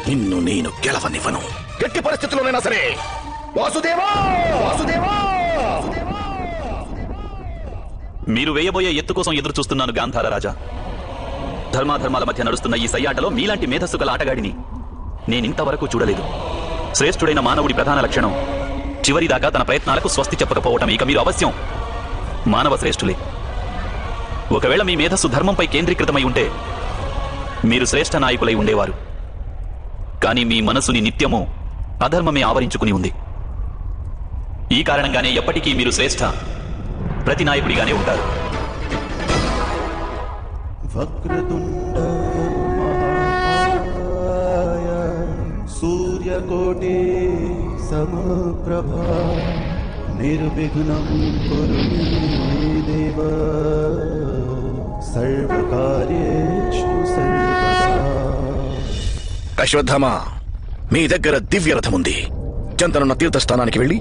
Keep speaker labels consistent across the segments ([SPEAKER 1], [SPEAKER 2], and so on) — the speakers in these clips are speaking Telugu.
[SPEAKER 1] నిన్ను నేను గెలవనివ్వను. గట్టి పరిస్థితుల్లోనైనా సరే. వాసుదేవా, వాసుదేవా.
[SPEAKER 2] మీరు వేయబోయే ఎత్తు కోసం ఎదురు చూస్తున్నాను గాంధార రాజా. ధర్మాధర్మాల మధ్య నడుస్తున్న ఈ సయ్యాటలో మీలాంటి మేధస్సు గల ఆటగాడిని నేనింతవరకు చూడలేదు. శ్రేష్ఠుడైన మానవుడి ప్రధాన లక్షణం చివరిదాకా తన ప్రయత్నాలకు స్వస్తి చెప్పకపోవటం. ఇక మీరు అవశ్యం మానవ శ్రేష్ఠులే. ఒకవేళ మీ మేధస్సు ధర్మంపై కేంద్రీకృతమై ఉంటే మీరు శ్రేష్ఠ నాయకులై ఉండేవారు. కానీ మీ మనసుని నిత్యము అధర్మమే ఆవరించుకుని ఉంది. ఈ కారణంగానే ఎప్పటికీ మీరు శ్రేష్ఠ ప్రతి నాయకుడిగానే ఉంటారు.
[SPEAKER 3] వక్రతుండ సూర్యకోటి సమప్రభ నిర్విఘ్నం కురు దేవ సర్వకార్యేషు సర్వదా.
[SPEAKER 1] అశ్వత్థామ, మీ దగ్గర దివ్య రథం ఉంది. చంతనున్న తీర్థస్థానానికి వెళ్లి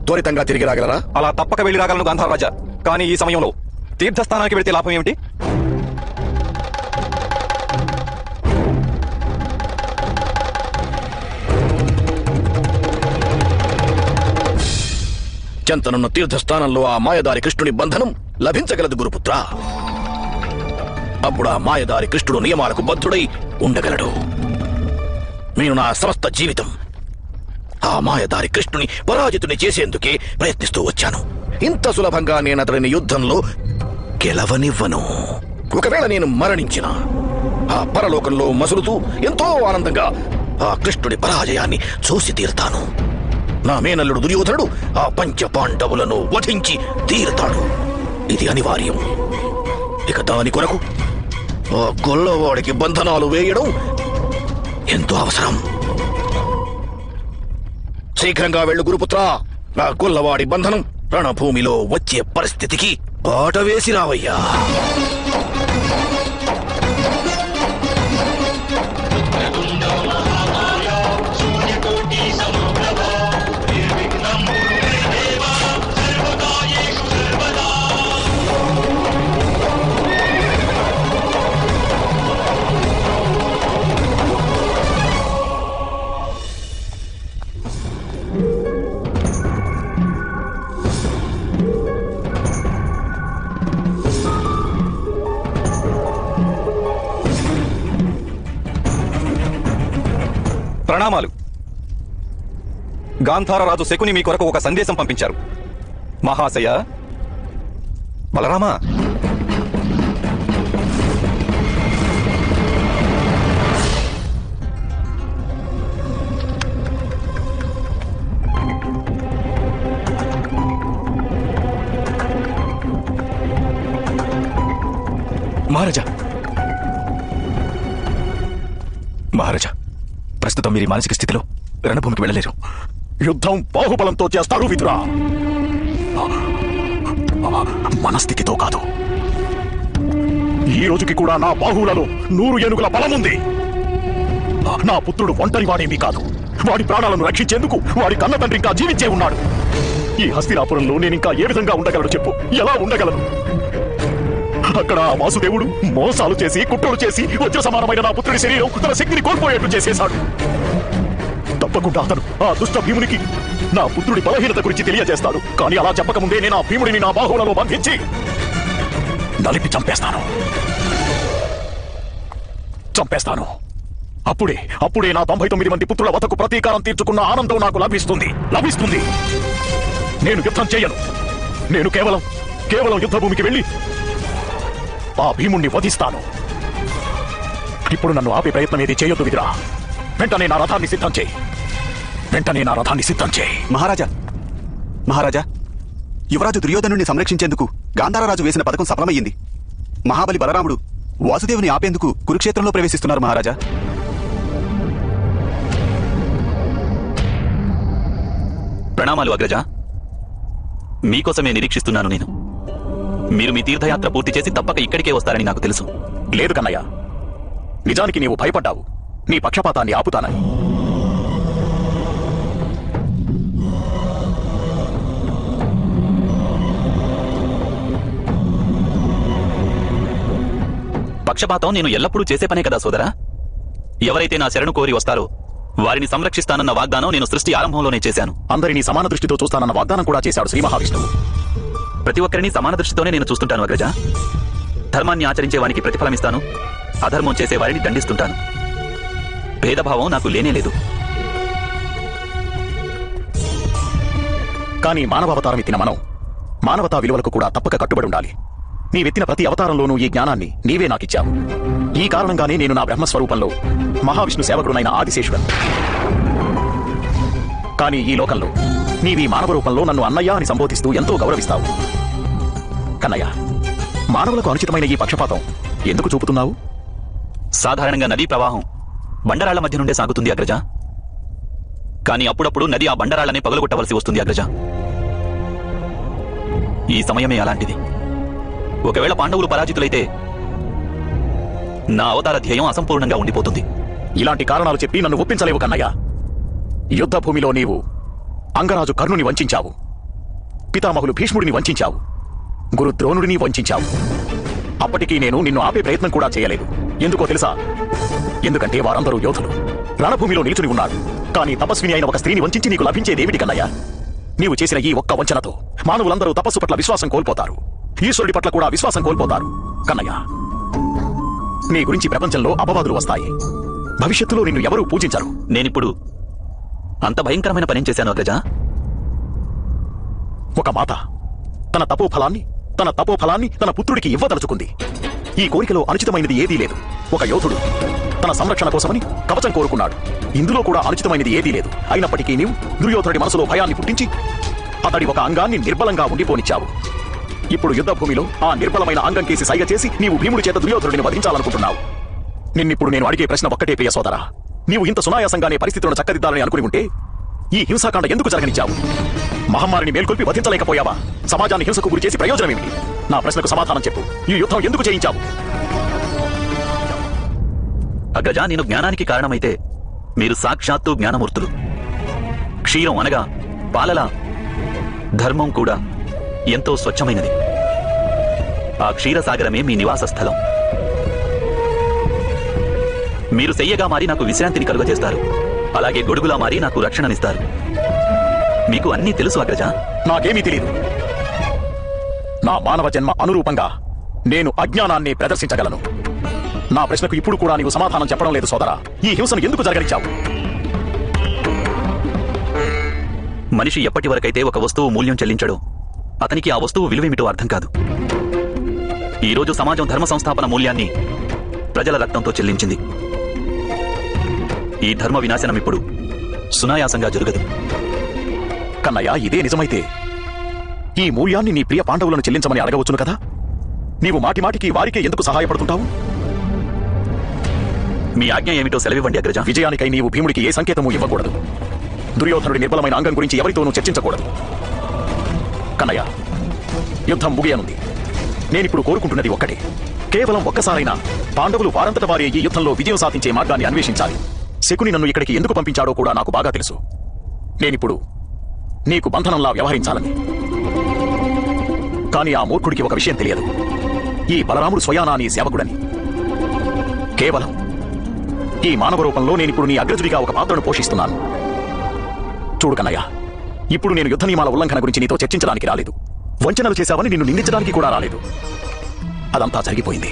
[SPEAKER 1] త్వరితంగా తిరిగి రాగలరా?
[SPEAKER 4] అలా తప్పక వెళ్లి రాగలను గాంధార రాజా. కానీ ఈ సమయంలో తీర్థస్థానానికి వెళితే లాభం ఏమిటి?
[SPEAKER 1] చంతనున్న తీర్థస్థానంలో ఆ మాయదారి కృష్ణుని బంధనం లభించగలదు గురుపుత్ర. అప్పుడు ఆ మాయదారి కృష్ణుడు నియమాలకు బద్ధుడై ఉండగలడు. నేను నా సమస్త జీవితం ఆ మాయదారి కృష్ణుని పరాజితుని చేసేందుకే ప్రయత్నిస్తూ వచ్చాను. ఇంత సులభంగా నేను అతడిని యుద్ధంలో గెలవనివ్వను. ఒకవేళ నేను మరణించిన ఆ పరలోకంలో మసులుతూ ఎంతో ఆనందంగా ఆ కృష్ణుడి పరాజయాన్ని చూసి తీరుతాను. నా మేనల్లుడు దుర్యోధనుడు ఆ పంచ పాండవులను వధించి తీరుతాడు. ఇది అనివార్యం. ఇక దాని కొరకు ఆ గొల్లవాడికి బంధనాలు వేయడం ఎంతో అవసరం. శీఘ్రంగా వెళ్ళు గురుపుత్ర. ఆ గొల్లవాడి బంధనం రణభూమిలో వచ్చే పరిస్థితికి బాట వేసి రావయ్యా.
[SPEAKER 4] ప్రణామాలు. గాంధార రాజు శకుని మీ కొరకు ఒక సందేశం పంపించారు. మహాశయ బలరామా,
[SPEAKER 2] మహారాజా, మహారాజా, ప్రస్తుతం మీరు మానసిక స్థితిలో రణభూమికి వెళ్ళలేరు.
[SPEAKER 1] యుద్ధం బాహుబలంతో చేస్తారు విదురా. మనస్థితితో కాదు. ఈ రోజుకి కూడా నా బాహువులలో 100 ఏనుగుల బలముంది. నా పుత్రుడు ఒంటరి వాడేమీ కాదు. వాడి ప్రాణాలను రక్షించేందుకు వాడి కన్న తండ్రి ఇంకా జీవించే ఉన్నాడు. ఈ హస్తినాపురంలో నేనింకా ఏ విధంగా ఉండగలను చెప్పు? ఎలా ఉండగలను? అక్కడ ఆ వాసుదేవుడు మోసాలు చేసి కుట్రలు చేసి వజ్ర సమానమైన నా పుత్రుడి శరీరం తన శక్తిని కోల్పోయేట్టు చేసేశాడు. తప్పకుండా అతను ఆ దుష్ట భీమునికి నా పుత్రుడి బలహీనత గురించి తెలియజేస్తాడు. కానీ అలా చెప్పకముందే నేను ఆ భీముడిని నా బాహువులలో బంధించి నలిపి చంపేస్తాను. అప్పుడే నా 99 మంది పుత్రుల వతకు ప్రతీకారం తీర్చుకున్న ఆనందం నాకు లభిస్తుంది. నేను యుద్ధం చేయను. నేను కేవలం యుద్ధభూమికి వెళ్ళి ఆ భీముణ్ణి వధిస్తాను. ఇప్పుడు నన్ను ఆపే ప్రయత్నం ఏది చేయొద్దు విదురా. వెంటనే నా రథాన్ని సిద్ధం చేయి.
[SPEAKER 5] మహారాజా, యువరాజు దుర్యోధనుడిని సంరక్షించేందుకు గాంధారరాజు వేసిన పథకం సఫలమయ్యింది. మహాబలి బలరాముడు వాసుదేవుని ఆపేందుకు కురుక్షేత్రంలో ప్రవేశిస్తున్నారు మహారాజా.
[SPEAKER 2] ప్రణామాలు అగ్రజ. మీకోసమే నిరీక్షిస్తున్నాను నేను. మీరు మీ తీర్థయాత్ర పూర్తి చేసి తప్పక ఇక్కడికే వస్తారని నాకు తెలుసు.
[SPEAKER 1] లేదు కన్నయ్య, నిజానికి నీవు భయపడ్డావు. నీ పక్షపాతాన్ని ఆపుతానని.
[SPEAKER 2] పక్షపాతం నేను ఎల్లప్పుడూ చేసే పనే కదా సోదరా. ఎవరైతే నా శరణు కోరి వస్తారో వారిని సంరక్షిస్తానన్న వాగ్దానం నేను సృష్టి ఆరంభంలోనే చేశాను.
[SPEAKER 1] అందరినీ సమాన దృష్టితో చూస్తానన్న వాగ్దానం కూడా చేశాడు శ్రీ మహావిష్ణువు.
[SPEAKER 2] ప్రతి ఒక్కరిని సమాన దృష్టితోనే నేను చూస్తుంటాను అగ్రజ. ధర్మాన్ని ఆచరించే వారికి ప్రతిఫలమిస్తాను, అధర్మం చేసే వారిని దండిస్తుంటాను. భేదభావం నాకు లేనే లేదు.
[SPEAKER 1] కానీ మానవావతారం ఎత్తిన మనం మానవతా విలువలకు కూడా తప్పక కట్టుబడి ఉండాలి. నీవెత్తిన ప్రతి అవతారంలోనూ ఈ జ్ఞానాన్ని నీవే నాకిచ్చావు. ఈ కారణంగానే నేను నా బ్రహ్మస్వరూపంలో మహావిష్ణు సేవకుడునైన ఆదిశేషుడను. కానీ ఈ లోకంలో నీవి మానవ రూపంలో నన్ను అన్నయ్య అని సంబోధిస్తూ ఎంతో గౌరవిస్తావు. కన్నయ్య, మానవులకు అనుచితమైన ఈ పక్షపాతం ఎందుకు చూపుతున్నావు?
[SPEAKER 2] సాధారణంగా నదీ ప్రవాహం బండరాళ్ల మధ్య నుండే సాగుతుంది అగ్రజ. కానీ అప్పుడప్పుడు నది ఆ బండరాళ్లనే పగలగొట్టవలసి వస్తుంది అగ్రజ. ఈ సమయమే అలాంటిది. ఒకవేళ పాండవులు పరాజితులైతే నా అవతార ధ్యేయం అసంపూర్ణంగా ఉండిపోతుంది.
[SPEAKER 1] ఇలాంటి కారణాలు చెప్పి నన్ను ఒప్పించలేవు కన్నయ్య. యుద్ధ భూమిలో నీవు అంగరాజు కర్ణుని వంచావు, పితామహులు భీష్ముడిని వంచావు, గురు ద్రోణుడిని వంచావు. అప్పటికీ నేను నిన్ను ఆపే ప్రయత్నం కూడా చేయలేదు. ఎందుకో తెలుసా? ఎందుకంటే వారందరూ యోధులు, రణభూమిలో నిలుచుని ఉన్నారు. కానీ తపస్విని అయిన ఒక స్త్రీని వంచి నీకు లభించేదేమిటి కన్నయ్య? నీవు చేసిన ఈ ఒక్క వంచనతో మానవులందరూ తపస్సు పట్ల విశ్వాసం కోల్పోతారు, ఈశ్వరుడి పట్ల కూడా విశ్వాసం కోల్పోతారు. కన్నయ్య, నీ గురించి ప్రపంచంలో అపవాదులు వస్తాయి. భవిష్యత్తులో నిన్ను ఎవరూ పూజించరు.
[SPEAKER 2] నేనిప్పుడు అంత భయంకరమైన పనేం చేశాను అగ్రజ?
[SPEAKER 1] ఒక మాత తన తపోఫలాన్ని తన పుత్రుడికి ఇవ్వదలుచుకుంది. ఈ కోరికలో అనుచితమైనది ఏదీ లేదు. ఒక యోధుడు తన సంరక్షణ కోసమని కవచం కోరుకున్నాడు. ఇందులో కూడా అనుచితమైనది ఏదీ లేదు. అయినప్పటికీ నీవు దుర్యోధనుడి మనసులో భయాన్ని పుట్టించి అతడి ఒక అంగాన్ని నిర్బలంగా ఉండిపోనిచ్చావు. ఇప్పుడు యుద్ధ భూమిలో ఆ నిర్బలమైన అంగం కేసి సైగ చేసి నీవు భీముడి చేత దుర్యోధనుడిని వధించాలనుకుంటున్నావు. నిన్నిప్పుడు నేను అడిగే ప్రశ్న ఒక్కటే ప్రియ సోదరా. నీవు ఇంత సునాయాసంగానే పరిస్థితులను చక్కదిద్దాలని అనుకుని ఉంటే ఈ హింసాకాండ ఎందుకు జరగనిచ్చావు? మహమ్మారిని మేల్కొల్పి వధించలేకపోయావా? సమాజాన్ని హింసకు గురి చేసి ప్రయోజనం ఏమిటి? నా ప్రశ్నకు సమాధానం చెప్పు. ఈ యుద్ధం ఎందుకు చేయించావు?
[SPEAKER 2] అగ్రజ, నేను జ్ఞానానికి కారణమైతే మీరు సాక్షాత్తు జ్ఞానమూర్తులు. క్షీరం అనగా పాలలా ధర్మం కూడా ఎంతో స్వచ్ఛమైనది. ఆ క్షీరసాగరమే మీ నివాస స్థలం. మీరు శయ్యగా మారి నాకు విశ్రాంతిని కలుగజేస్తారు, అలాగే గొడుగులా మారి నాకు రక్షణనిస్తారు. మీకు అన్నీ తెలుసు అగ్రజ.
[SPEAKER 1] నాకేమీ తెలియదు. నా మానవ జన్మ అనురూపంగా నేను అజ్ఞానాన్ని ప్రదర్శించగలను. నా ప్రశ్నకు ఇప్పుడు కూడా నీవు సమాధానం చెప్పడం లేదు సోదరా. ఈ హింసను ఎందుకు జరగనిచ్చావు?
[SPEAKER 2] మనిషి ఎప్పటి వరకైతే ఒక వస్తువు మూల్యం చెల్లించడో అతనికి ఆ వస్తువు విలువేమిటో అర్థం కాదు. ఈరోజు సమాజం ధర్మ సంస్థాపన మూల్యాన్ని ప్రజల రక్తంతో చెల్లించింది. ఈ ధర్మ వినాశనం ఇప్పుడు సునాయాసంగా జరగదు.
[SPEAKER 1] కన్నయ్య, ఇదే నిజమైతే ఈ మూల్యాన్ని నీ ప్రియ పాండవులను చెల్లించమని అడగవచ్చును కదా. నీవు మాటి మాటికి వారికే ఎందుకు సహాయపడుతుంటావు?
[SPEAKER 2] మీ ఆజ్ఞ ఏమిటో సెలవివ్వండి అగ్రజ.
[SPEAKER 1] విజయానికై నీవు భీముడికి ఏ సంకేతమూ ఇవ్వకూడదు. దుర్యోధనుడి నిర్బలమైన అంగం గురించి ఎవరితోనూ చర్చించకూడదు. కన్నయ్య, యుద్ధం ముగియనుంది. నేనిప్పుడు కోరుకుంటున్నది ఒక్కటే. కేవలం ఒక్కసారైనా పాండవులు వారంతట వారే ఈ యుద్ధంలో విజయం సాధించే మార్గాన్ని అన్వేషించాలి. శకుని నన్ను ఇక్కడికి ఎందుకు పంపించాడో కూడా నాకు బాగా తెలుసు. నేనిప్పుడు నీకు బంధనంలా వ్యవహరించాలని. కానీ ఆ మూర్ఖుడికి ఒక విషయం తెలియదు. ఈ బలరాముడు స్వయానా నీ సేవకుడని. కేవలం ఈ మానవ రూపంలో నేనిప్పుడు నీ అగ్రజుడిగా ఒక పాత్రను పోషిస్తున్నాను. చూడు కన్నయ్య, ఇప్పుడు నేను యుద్ధ నియమాల ఉల్లంఘన గురించి నీతో చర్చించడానికి రాలేదు. వంచనలు చేశావని నిన్ను నిందించడానికి కూడా రాలేదు. అదంతా జరిగిపోయింది.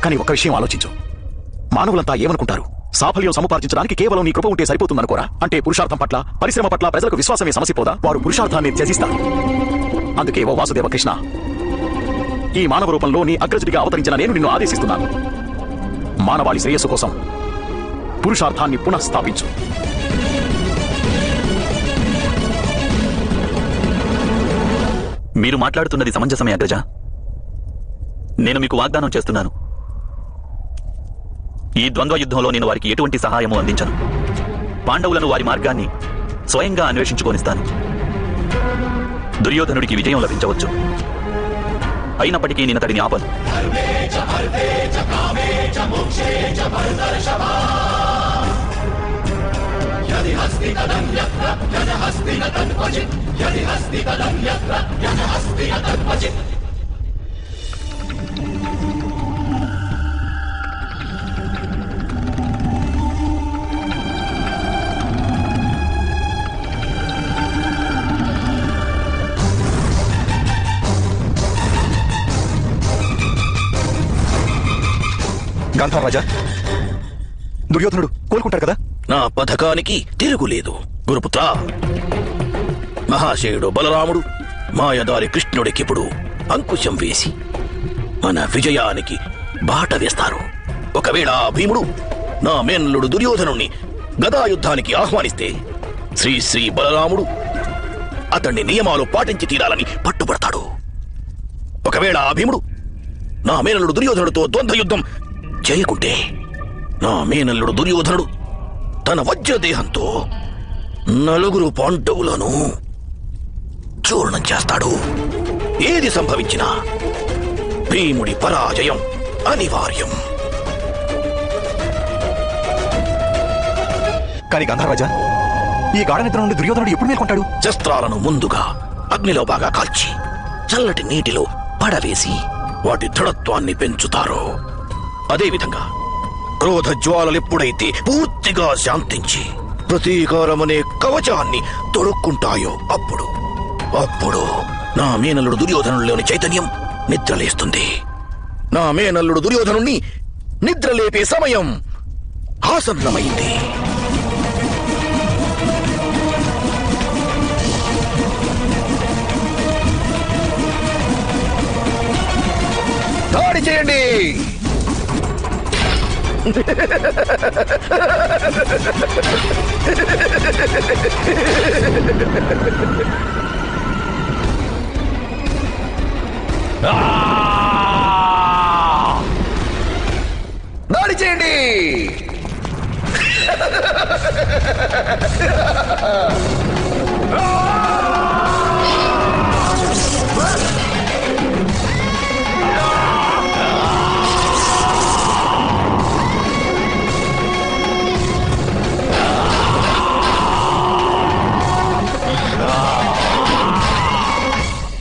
[SPEAKER 1] కానీ ఒక్క విషయం ఆలోచించు. మానవులంతా ఏమనుకుంటారు? సాఫల్యం సముపార్జించడానికి కేవలం నీ కృప ఉంటే సరిపోతుందనుకోరా? అంటే పురుషార్థం పట్ల, పరిశ్రమ పట్ల ప్రజలకు విశ్వాసమే సమసిపోదా? వారు పురుషార్థాన్ని త్యజిస్తారు. అందుకే ఓ వాసుదేవ కృష్ణ, ఈ మానవ రూపంలో నీ అగ్రజుడిగా అవతరించిన నేను నిన్ను ఆదేశిస్తున్నాను. మానవాళి శ్రేయస్సు కోసం పురుషార్థాన్ని పునఃస్థాపించు.
[SPEAKER 2] మీరు మాట్లాడుతున్నది సమంజసమే అగ్రజ. నేను మీకు వాగ్దానం చేస్తున్నాను, ఈ ద్వంద్వ యుద్ధంలో నేను వారికి ఎటువంటి సహాయము అందించను. పాండవులను వారి మార్గాన్ని స్వయంగా అన్వేషించుకొనిస్తాను. దుర్యోధనుడికి విజయం లభించవచ్చు, అయినప్పటికీ నేను అతడిని ఆపను.
[SPEAKER 4] గాంధార్ రాజా, దుర్యోధనుడు కోలుకుంటారు కదా?
[SPEAKER 1] నా పథకానికి తిరుగులేదు గురుపుత్ర. మహాశయుడు బలరాముడు మాయదారి కృష్ణుడికిప్పుడు అంకుశం వేసి మన విజయానికి బాట వేస్తారు. ఒకవేళ ఆ భీముడు నా మేనల్లుడు దుర్యోధనుణ్ణి గదాయుద్ధానికి ఆహ్వానిస్తే శ్రీ శ్రీ బలరాముడు అతన్ని నియమాలు పాటించి తీరాలని పట్టుబడతాడు. ఒకవేళ ఆ భీముడు నా మేనల్లుడు దుర్యోధనుడితో ద్వంద్వ యుద్ధం చేయకుంటే నా మేనల్లుడు దుర్యోధనుడు తన వజ్రదేహంతో నలుగురు పాండవులను చూర్ణం చేస్తాడు. ఏది సంభవించినా భీముడి పరాజయం అనివార్యం.
[SPEAKER 4] కానీ గాంధార్ రాజా, ఈ గాఢ నిద్ర నుండి దుర్యోధనుడు ఎప్పుడు మేల్కొంటాడు?
[SPEAKER 1] శస్త్రాలను ముందుగా అగ్నిలో బాగా కాల్చి చల్లటి నీటిలో పడవేసి వాటి దృఢత్వాన్ని పెంచుతారు. అదేవిధంగా క్రోధ జ్వాలలెప్పుడైతే పూర్తిగా శాంతించి ప్రతీకారమనే కవచాన్ని తొడుక్కుంటాయో అప్పుడు నా మేనల్లుడు దుర్యోధనులోని చైతన్యం నిద్రలేస్తుంది. నా మేనల్లుడు దుర్యోధనుణ్ణి నిద్రలేపే సమయం ఆసన్నమైంది. దాడి చేయండి. దాడి చేయండి.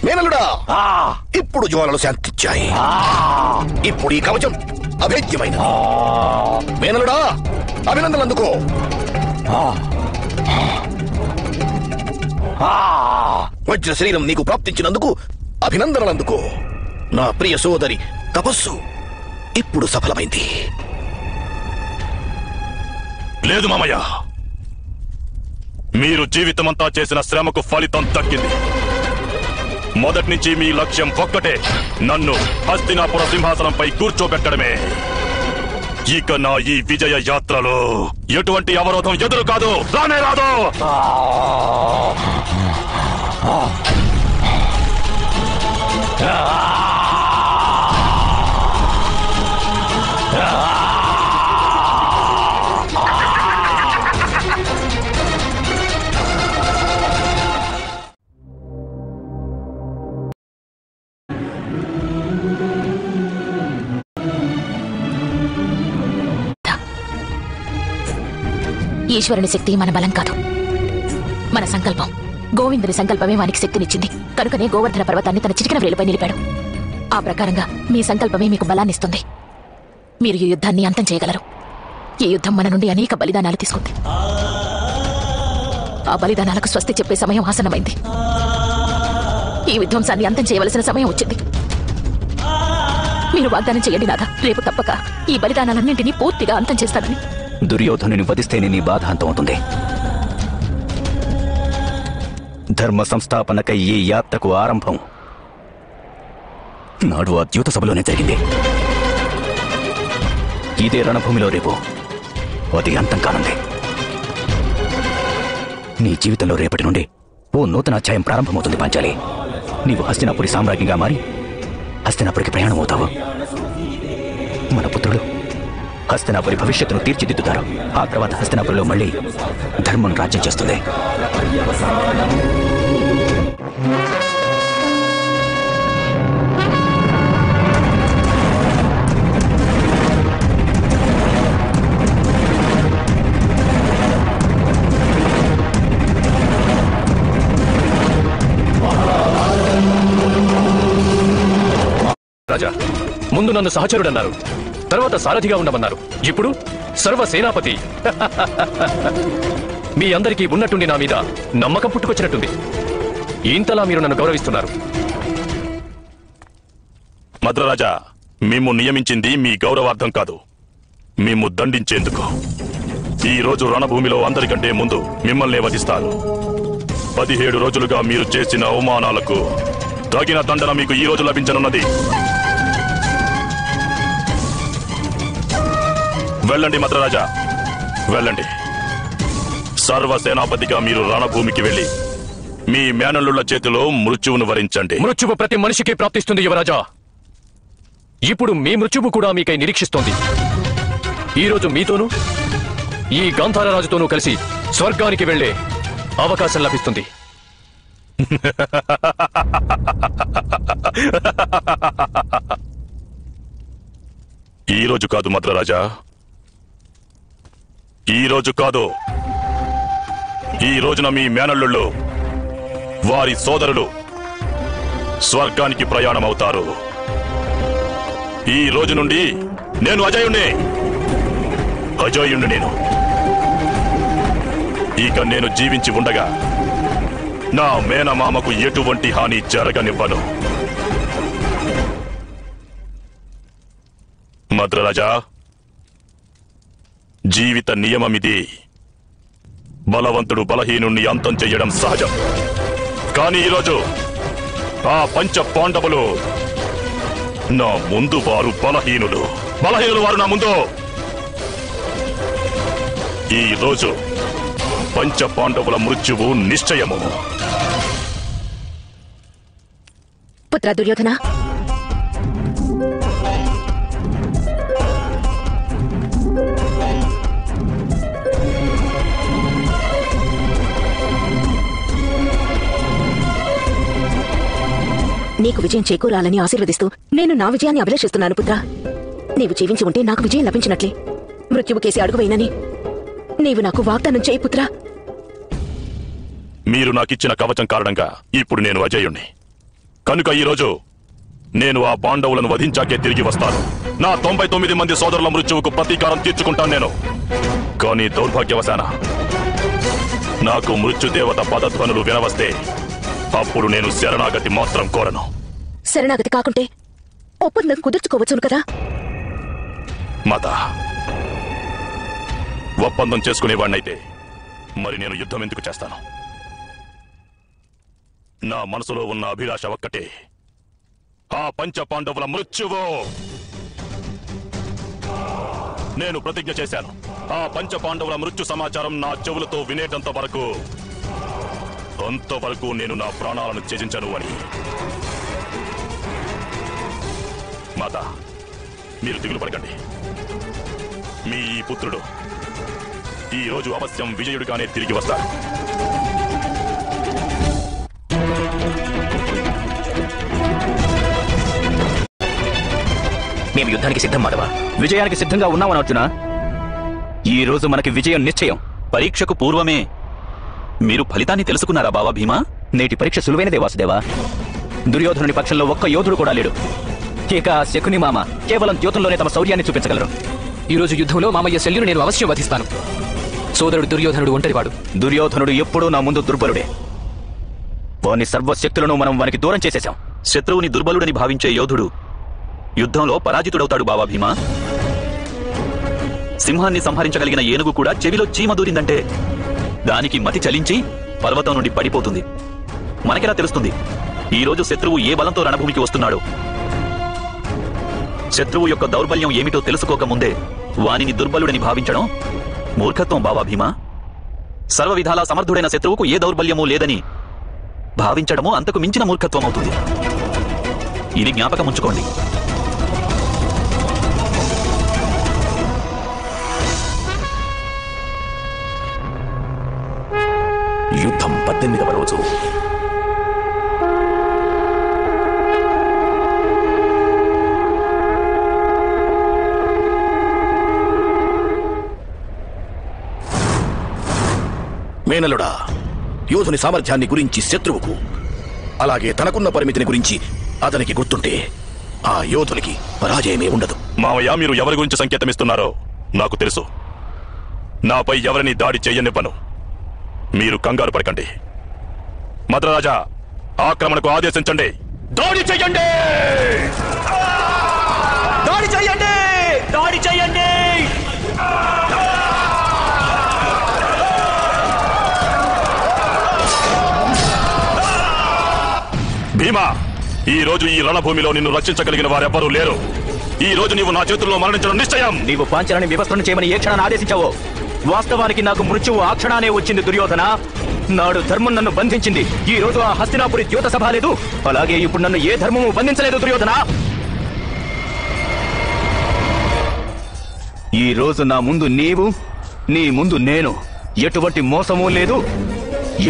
[SPEAKER 1] మేనల్లుడా, ఇప్పుడు జ్వాలలు శాంతించాయి. ఇప్పుడు ఈ కవచం అభేద్యమైన మేనలుడా, అభినందనలు అందుకో. వజ్ర శరీరం నీకు ప్రాప్తించినందుకు అభినందనలు అందుకో. నా ప్రియ సోదరి తపస్సు ఇప్పుడు సఫలమైంది.
[SPEAKER 6] లేదు మామయ్య, మీరు జీవితమంతా చేసిన శ్రమకు ఫలితం దక్కింది. మొదటి నుంచి మీ లక్ష్యం ఒక్కటే, నన్ను హస్తినాపుర సింహాసనంపై కూర్చోబెట్టడమే. ఇక నా ఈ విజయ యాత్రలో ఎటువంటి అవరోధం ఎదురు కాదు, రానే రాదు.
[SPEAKER 7] ఈశ్వరుని శక్తి మన బలం కాదు, మన సంకల్పం. గోవిందుని సంకల్పమే వానికి శక్తినిచ్చింది. కనుకనే గోవర్ధన పర్వతాన్ని తన చిటికిన వేలుపై నిలిపాడు. ఆ ప్రకారంగా మీ సంకల్పమే మీకు బలాన్నిస్తుంది. మీరు ఈ యుద్ధాన్ని అంతం చేయగలరు. ఈ యుద్ధం మన నుండి అనేక బలిదానాలు తీసుకుంది. ఆ బలిదానాలకు స్వస్తి చెప్పే సమయం ఆసన్నమైంది. ఈ విధ్వంసాన్ని అంతం చేయవలసిన సమయం వచ్చింది. మీరు వాగ్దానం చేయండి నాథ, రేపు తప్పక ఈ బలిదానాలన్నింటినీ పూర్తిగా అంతం చేస్తానని.
[SPEAKER 5] దుర్యోధనుని వధిస్తేనే నీ బాధ అంతం అవుతుంది. ధర్మ సంస్థాపనకై ఈ యాత్రకు ఆరంభం నాడు ఆ ద్యూత సభలోనే జరిగింది. ఇదే రణభూమిలో రేపు అది అంతం కానుంది. నీ జీవితంలో రేపటి నుండి ఓ నూతన అధ్యాయం ప్రారంభమవుతుంది పాంచాలి. నీవు హస్తినాపురి సామ్రాజ్ఞిగా మారి హస్తినాపురికి ప్రయాణం అవుతావు. మన పుత్రుడు హస్తినాపురి భవిష్యత్తును తీర్చిదిద్దుతారు. ఆ తర్వాత హస్తినాపురిలో మళ్ళీ ధర్మం రాజ్యం చేస్తుంది.
[SPEAKER 8] రాజా, ముందు నన్ను సహచరుడన్నారు, తర్వాత సారథిగా ఉండమన్నారు, ఇప్పుడు సర్వసేనాపతి. మీ అందరికీ ఉన్నట్టుండి నా మీద నమ్మకం పుట్టుకొచ్చినట్టుంది. ఇంతలా మీరు నన్ను గౌరవిస్తున్నారు.
[SPEAKER 6] మద్రరాజా, మేము నియమించింది మీ గౌరవార్థం కాదు, మేము దండించేందుకు ఈ రోజు రణభూమిలో అందరికంటే ముందు మిమ్మల్ని వధిస్తాను. 17 రోజులుగా మీరు చేసిన అవమానాలకు తగిన దండన మీకు ఈ రోజు లభించనున్నది. వెళ్ళండి మద్రరాజా, వెళ్ళండి. సర్వసేనాపతిగా మీరు రణభూమికి వెళ్ళి మీ మేనల్లుళ్ల చేతిలో మృత్యువును వరించండి.
[SPEAKER 8] మృత్యువు ప్రతి మనిషికి ప్రాప్తిస్తుంది యువరాజా. ఇప్పుడు మీ మృత్యువు కూడా మీకై నిరీక్షిస్తోంది. ఈ రోజు మీతోనూ ఈ గాంధార రాజుతోనూ కలిసి స్వర్గానికి వెళ్లే అవకాశం లభిస్తుంది.
[SPEAKER 6] ఈ రోజు కాదు మద్రరాజా, ఈ రోజు కాదు. ఈ రోజున మీ మేనల్లుళ్ళు వారి సోదరులు స్వర్గానికి ప్రయాణమవుతారు. ఈ రోజు నుండి నేను అజయుణ్ణి. నేను ఇక నేను జీవించి ఉండగా నా మేనమామకు ఎటువంటి హాని జరగనివ్వను. మద్రరాజా, జీవిత నియమమిది. బలవంతుడు బలహీనుణ్ణి అంతం చెయ్యడం సహజం. కానీ ఈరోజు ఆ పంచ పాండవులు నా ముందు వారు బలహీనులు వారు నా ముందు. ఈ రోజు పంచ పాండవుల మృత్యువు నిశ్చయము.
[SPEAKER 7] పుత్ర దుర్యోధన, నీకు విజయం చేకూరాలని ఆశీర్వదిస్తూ నేను నా విజయాన్ని అభిలషిస్తున్నాను పుత్ర. నీవు జీవించి ఉంటే నాకు విజయం లభించినట్లే. మృత్యువు కేసి అడుగువేనని నీవు నాకు వాగ్దానం చేయి పుత్ర.
[SPEAKER 6] మీరు నాకిచ్చిన కవచం కారణంగా ఇప్పుడు నేను అజయుణ్ణి. కనుక ఈరోజు నేను ఆ పాండవులను వధించాకే తిరిగి వస్తాను. నా 99 మంది సోదరుల మృత్యువుకు ప్రతీకారం తీర్చుకుంటాను నేను. కానీ దౌర్భాగ్యవశాన నాకు మృత్యుదేవత పదధ్వనులు వినవస్తే అప్పుడు నేను శరణాగతి మాత్రం కోరను.
[SPEAKER 7] శరణాగతి కాకుంటే ఒప్పందం కుదుర్చుకోవచ్చును కదా.
[SPEAKER 6] మాత, ఒప్పందం చేసుకునేవాణ్ణైతే మరి నేను యుద్ధం ఎందుకు చేస్తాను? నా మనసులో ఉన్న అభిలాష ఒక్కటే, ఆ పంచ పాండవుల మృత్యువు. నేను ప్రతిజ్ఞ చేశాను, ఆ పంచ పాండవుల మృత్యు సమాచారం నా చెవులతో వినేటంత వరకు అంతవరకు నేను నా ప్రాణాలను త్యజించను అని. మాత, మీరు దిగులు పడకండి. మీ ఈ పుత్రుడు ఈ రోజు అవశ్యం విజయుడిగానే తిరిగి వస్తారు.
[SPEAKER 5] మేము యుద్ధానికి సిద్ధం మాధవ. విజయానికి సిద్ధంగా ఉన్నామని అర్జున. ఈ రోజు మనకి విజయం నిశ్చయం.
[SPEAKER 2] పరీక్షకు పూర్వమే మీరు ఫలితాన్ని తెలుసుకున్నారా బావా భీమా?
[SPEAKER 5] నేటి పరీక్ష సులువైనదే వాసుదేవా. దుర్యోధనుని పక్షంలో ఒక్క యోధుడు కూడా లేడు. ఇక శకుని మామ కేవలం ద్యోతంలోనే తమ శౌర్యాన్ని చూపించగలరు.
[SPEAKER 8] ఈ రోజు యుద్ధంలో మామయ్య శల్యును నేను అవశ్యం వధిస్తాను. సోదరుడు దుర్యోధనుడు ఒంటరివాడు.
[SPEAKER 5] దుర్యోధనుడు ఎప్పుడూ నా ముందు దుర్బలుడే. వాని సర్వశక్తులను మనం వానికి దూరం చేసేశాం.
[SPEAKER 2] శత్రువుని దుర్బలుడని భావించే యోధుడు యుద్ధంలో పరాజితుడవుతాడు బావా భీమా. సింహాన్ని సంహరించగలిగిన ఏనుగు కూడా చెవిలో చీమ దూరిందంటే దానికి మతి చలించి పర్వతం నుండి పడిపోతుంది. మనకెలా తెలుస్తుంది ఈ రోజు శత్రువు ఏ బలంతో రణభూమికి వస్తున్నాడో? శత్రువు యొక్క దౌర్బల్యం ఏమిటో తెలుసుకోకముందే వానిని దుర్బలుడని భావించడం మూర్ఖత్వం బావా భీమా. సర్వ విధాలా సమర్థుడైన శత్రువుకు ఏ దౌర్బల్యమూ లేదని భావించడము అంతకు మించిన మూర్ఖత్వం అవుతుంది. ఇది జ్ఞాపకం ఉంచుకోండి.
[SPEAKER 1] యుద్ధం 18వ రోజు. మేనలుడా, యోధుని సామర్థ్యాన్ని గురించి శత్రువుకు, అలాగే తనకున్న పరిమితిని గురించి అతనికి గుర్తుంటే ఆ యోధునికి పరాజయమే ఉండదు.
[SPEAKER 6] మావయ్య, మీరు ఎవరి గురించి సంకేతమిస్తున్నారో నాకు తెలుసు. నాపై ఎవరిని దాడి చెయ్యనివ్వను. మీరు కంగారు పడకండి. మద్రరాజా, ఆక్రమణకు ఆదేశించండి. దాడి చెయ్యండి!
[SPEAKER 5] దాడి చెయ్యండి! దాడి చెయ్యండి!
[SPEAKER 6] భీమా, ఈ రోజు ఈ రణభూమిలో నిన్ను రక్షించగలిగిన వారెవ్వరూ లేరు. ఈ రోజు నీవు నా చేతుల్లో మరణించడం నిశ్చయం.
[SPEAKER 5] నీవు పాంచాలని వివస్త్రను చేయమని ఏ క్షణాన్ని ఆదేశించావో వాస్తవానికి నాకు మృత్యువు ఆ క్షణానే వచ్చింది దుర్యోధన. నాడు ధర్మం నన్ను బంధించింది. ఈ రోజు ఆ హస్తినాపురి ద్యోత సభ లేదు, అలాగే ఇప్పుడు నన్ను ఏ ధర్మము బంధించలేదు దుర్యోధన. ఈ రోజు నా ముందు నీవు, నీ ముందు నేను. ఎటువంటి మోసమూ లేదు,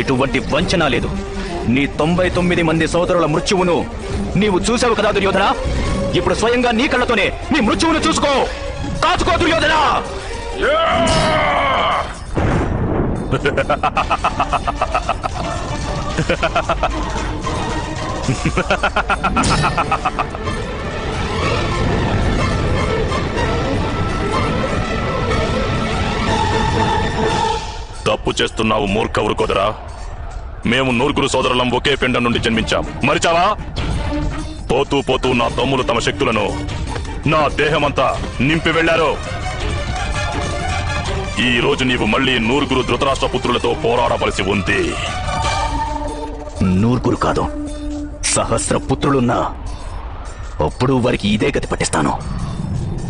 [SPEAKER 5] ఎటువంటి వంచన లేదు. నీ 99 మంది సోదరుల మృత్యువును నీవు చూసావు కదా దుర్యోధన. ఇప్పుడు స్వయంగా నీ కళ్ళతోనే నీ మృత్యువును చూసుకో. కాచుకో దుర్యోధన.
[SPEAKER 6] తప్పు చేస్తున్నావు మూర్ఖ వృకోదరా. మేము 9 సోదరులం ఒకే పిండం నుండి జన్మించాం. మరిచావా? పోతూ పోతూ నా తమ్ములు తమ శక్తులను నా దేహమంతా నింపి వెళ్లారు. ఈ రోజు నీవు మళ్ళీ 9 ధృతరాష్ట్ర పుత్రులతో పోరాడవలసి ఉంది.
[SPEAKER 5] 9 కాదు, సహస్ర పుత్రులున్నా అప్పుడు వారికి ఇదే గతి పట్టిస్తాను.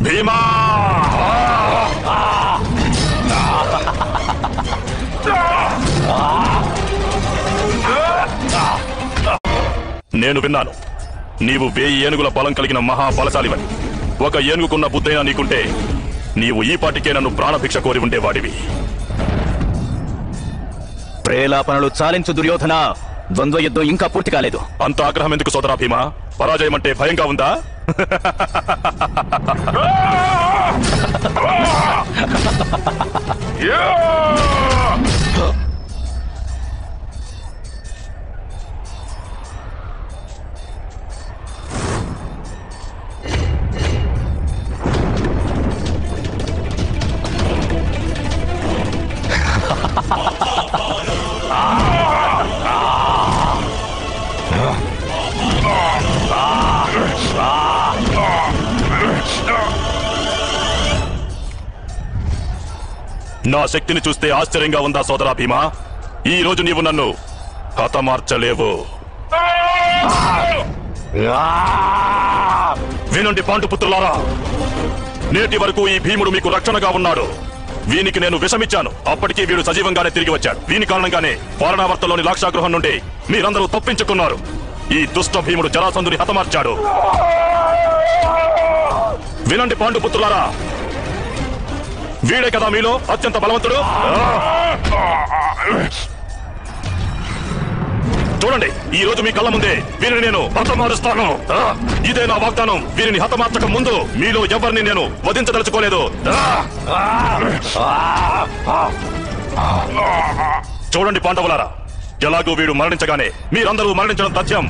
[SPEAKER 6] భీమా! నేను విన్నాను, నీవు 1000 ఏనుగుల బలం కలిగిన మహాబలశాలివని. ఒక ఏనుగుకున్న బుద్ధైనా నీకుంటే నీవు ఈ పాటికే నన్ను ప్రాణభిక్ష కోరి ఉండేవాడివి.
[SPEAKER 5] ప్రేలాపనలు చాలించు దుర్యోధన. ద్వంద్వ యుద్ధం ఇంకా పూర్తి కాలేదు.
[SPEAKER 6] అంత ఆగ్రహం ఎందుకు సోదరా భీమా? పరాజయం అంటే భయంగా ఉందా? నా శక్తిని చూస్తే ఆశ్చర్యంగా ఉందా సోదరా భీమా? ఈ రోజు నీవు నన్ను హతమార్చలేవు. వినండి పాండుపుత్రులారా, నేటి వరకు ఈ భీముడు మీకు రక్షణగా ఉన్నాడు. వీనికి నేను విషమిచ్చాను, అప్పటికీ వీడు సజీవంగానే తిరిగి వచ్చాడు. వీని కారణంగానే వారణావర్తలోని లాక్షాగృహం నుండి మీరందరూ తప్పించుకున్నారు. ఈ దుష్ట భీముడు జరాసంధుని హతమార్చాడు. వినండి పాండుపుత్రులారా, వీడే కదా మీలో అత్యంత బలవంతుడు. చూడండి, ఈ రోజు మీ కళ్ళ ముందే వీరిని నేను హతమారుస్తాను. ఇదే నా వాగ్దానం. వీరిని హతమార్చక ముందు మీలో ఎవరిని నేను వధించదలుచుకోలేదు. చూడండి పాండవులారా, ఎలాగూ వీడు మరణించగానే మీరందరూ మరణించడం తథ్యం.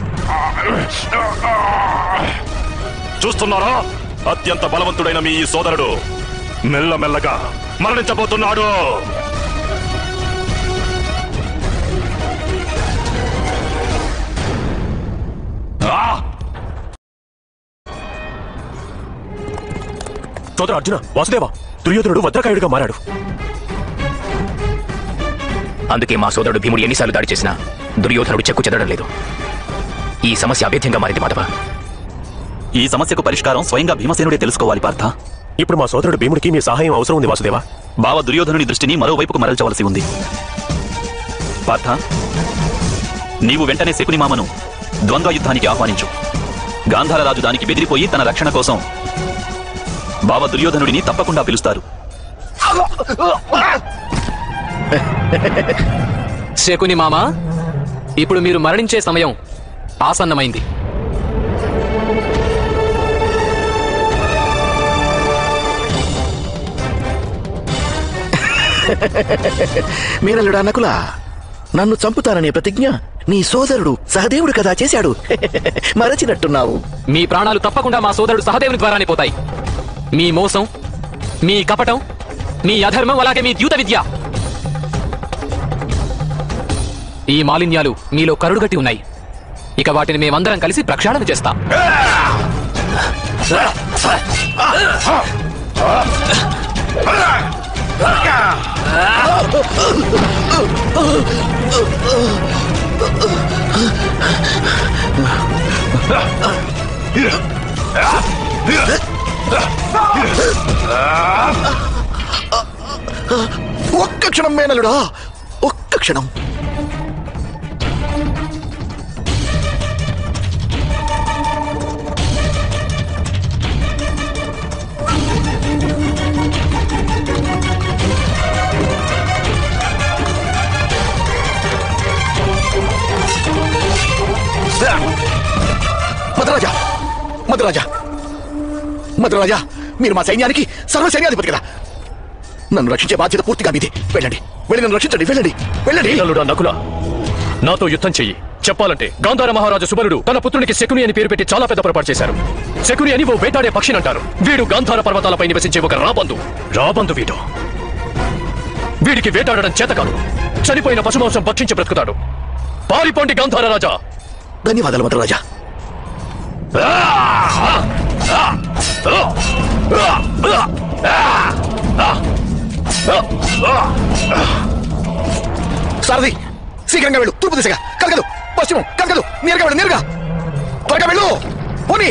[SPEAKER 6] చూస్తున్నారా? అత్యంత బలవంతుడైన మీ ఈ సోదరుడు మెల్లమెల్లగా మరణించబోతున్నాడు.
[SPEAKER 8] సోదర అర్జున, వాసుదేవ, దుర్యోధనుడు వజ్రకాయుడిగా మారాడు.
[SPEAKER 5] అందుకే మా సోదరుడు భీముడు ఎన్నిసార్లు దాడి చేసినా దుర్యోధనుడు చెక్కు చెదడం లేదు. ఈ సమస్య అభేద్యంగా మారింది మాధవ.
[SPEAKER 2] ఈ సమస్యకు పరిష్కారం స్వయంగా భీమసేనుడే తెలుసుకోవాలి పార్థ.
[SPEAKER 8] ఇప్పుడు మా సోదరుడు భీముడికి మీ సహాయం అవసరం ఉంది వాసుదేవ.
[SPEAKER 2] బావ దుర్యోధనుని దృష్టిని మరోవైపుకు మరల్చవలసి ఉంది. పార్థ, నీవు వెంటనే శకుని మామను ద్వంద్వ యుద్ధానికి ఆహ్వానించు. గాంధార రాజు దానికి బెదిరిపోయి తన రక్షణ కోసం బావ దుర్యోధనుడిని తప్పకుండా పిలుస్తారు.
[SPEAKER 9] శకుని మామ, ఇప్పుడు మీరు మరణించే సమయం ఆసన్నమైంది.
[SPEAKER 1] మీరల్లుడా నకులా, నన్ను చంపుతాననే ప్రతిజ్ఞ నీ సోదరుడు సహదేవుడు కదా చేశాడు. మరచినట్టున్నావు.
[SPEAKER 9] మీ ప్రాణాలు తప్పకుండా మా సోదరుడు సహదేవుని ద్వారానే పోతాయి. మీ మోసం, మీ కపటం, మీ అధర్మం, అలాగే మీ ద్యూత విద్య, ఈ మాలిన్యాలు మీలో కరుడుగట్టి ఉన్నాయి. ఇక వాటిని మేమందరం కలిసి ప్రక్షాళన చేస్తాం.
[SPEAKER 1] ఒక్క క్షణం మేనలుడా, ఒక్క క్షణం. మధురాజా, మధురాజా, మధురాజా, మీరు మా సైన్యానికి సర్వ సైన్యాధిపతి కదా. నన్ను రక్షించే బాధ్యత పూర్తిగా మీది. వెళ్ళండి, వెళ్ళి నన్ను రక్షించండి. వెళ్ళండి, వెళ్ళండి.
[SPEAKER 8] నలుడా నకుల, నాతో యుద్ధం చెయ్యి. చెప్పాలంటే గాంధార మహారాజు సుబలుడు తన పుత్రునికి శకుని అని పేరు పెట్టి చాలా పెద్ద పొరపాటు చేశారు. శకుని అని ఓ వేటాడే పక్షిని అంటారు. వీడు గాంధార పర్వతాలపై నివసించే ఒక రాబందు వీడు. వీడికి వేటాడడం చేత కాదు. చనిపోయిన పశుమాంసం భక్షించి బ్రతుకుతాడు. పారిపోండి గాంధార రాజా.
[SPEAKER 1] ధన్యవాదాలు మధురాజా. సారథి, శీఘ్రంగా వెళ్ళు. తూర్పు దిశగా, కలగదు. పశ్చిమం, కలగదు. నేరుగా వెళ్ళు, నేరుగా. త్వరగా వెళ్ళు. పోనీ.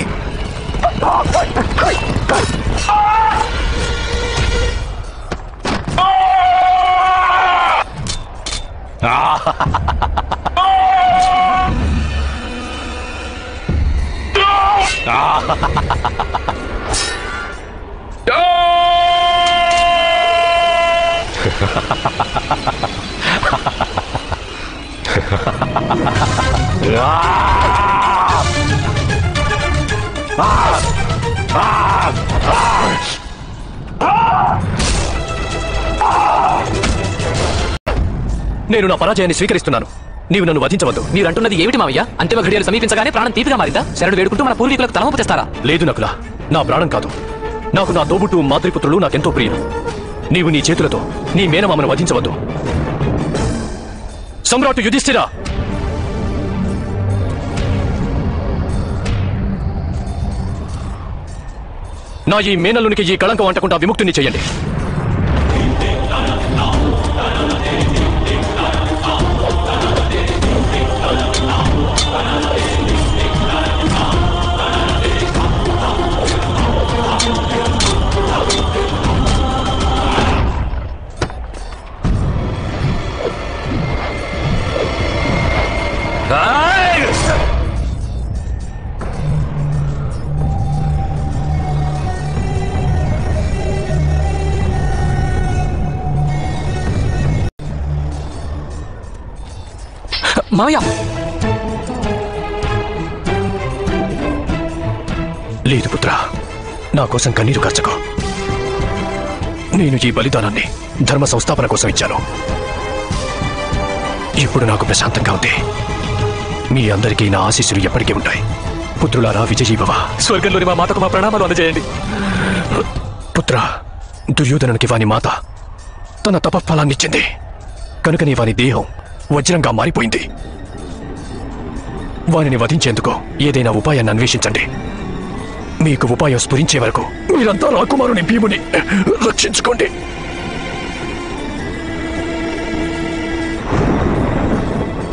[SPEAKER 8] నేను నా పరాజయాన్ని స్వీకరిస్తున్నాను. నీవు నన్ను వధించవద్దు.
[SPEAKER 9] మీరంటున్నది ఏమిటి మావయ్య? అంతిమ ఘడియలు సమీపించగానే ప్రాణం తీపిగా మారిందా? శరణు వేడుకుంటూ మన పూర్వీకులకు తలవంపు తెస్తారా?
[SPEAKER 8] లేదు నకుల, నా ప్రాణం కాదు. నాకు నా తోబుట్టు మాతృపుత్రులు నాకెంతో ప్రియులు. నీవు నీ చేతులతో నీ మేనమామను వధించవద్దు. సమ్రాటు యుధిష్ఠిరా, నా ఈ మేనల్లునికి ఈ కళంకం అంటకుండా విముక్తిని చెయ్యండి.
[SPEAKER 9] మావయ్య,
[SPEAKER 8] లేదు పుత్ర, నా కోసం కన్నీరు కార్చకు. నేను ఈ బలిదానాన్ని ధర్మ సంస్థాపన కోసం ఇచ్చాను. ఇప్పుడు నాకు ప్రశాంతంగా ఉంది. మీ అందరికీ నా ఆశీస్సులు ఎప్పటికీ ఉంటాయి. పుత్రులారా, విజయీభవ.
[SPEAKER 9] స్వర్గంలోని మా మాతకు మా ప్రణామాలు అందజేయండి.
[SPEAKER 8] పుత్ర, దుర్యోధనునికి వాని మాత తన తపఫలాన్నిచ్చింది. కనుకనే వాని దేహం వజ్రంగా మారిపోయింది. వానిని వధించేందుకు ఏదైనా ఉపాయాన్ని అన్వేషించండి. మీకు ఉపాయం స్ఫురించే వరకు మీరంతా రాకుమారుని భీముని రక్షించుకోండి.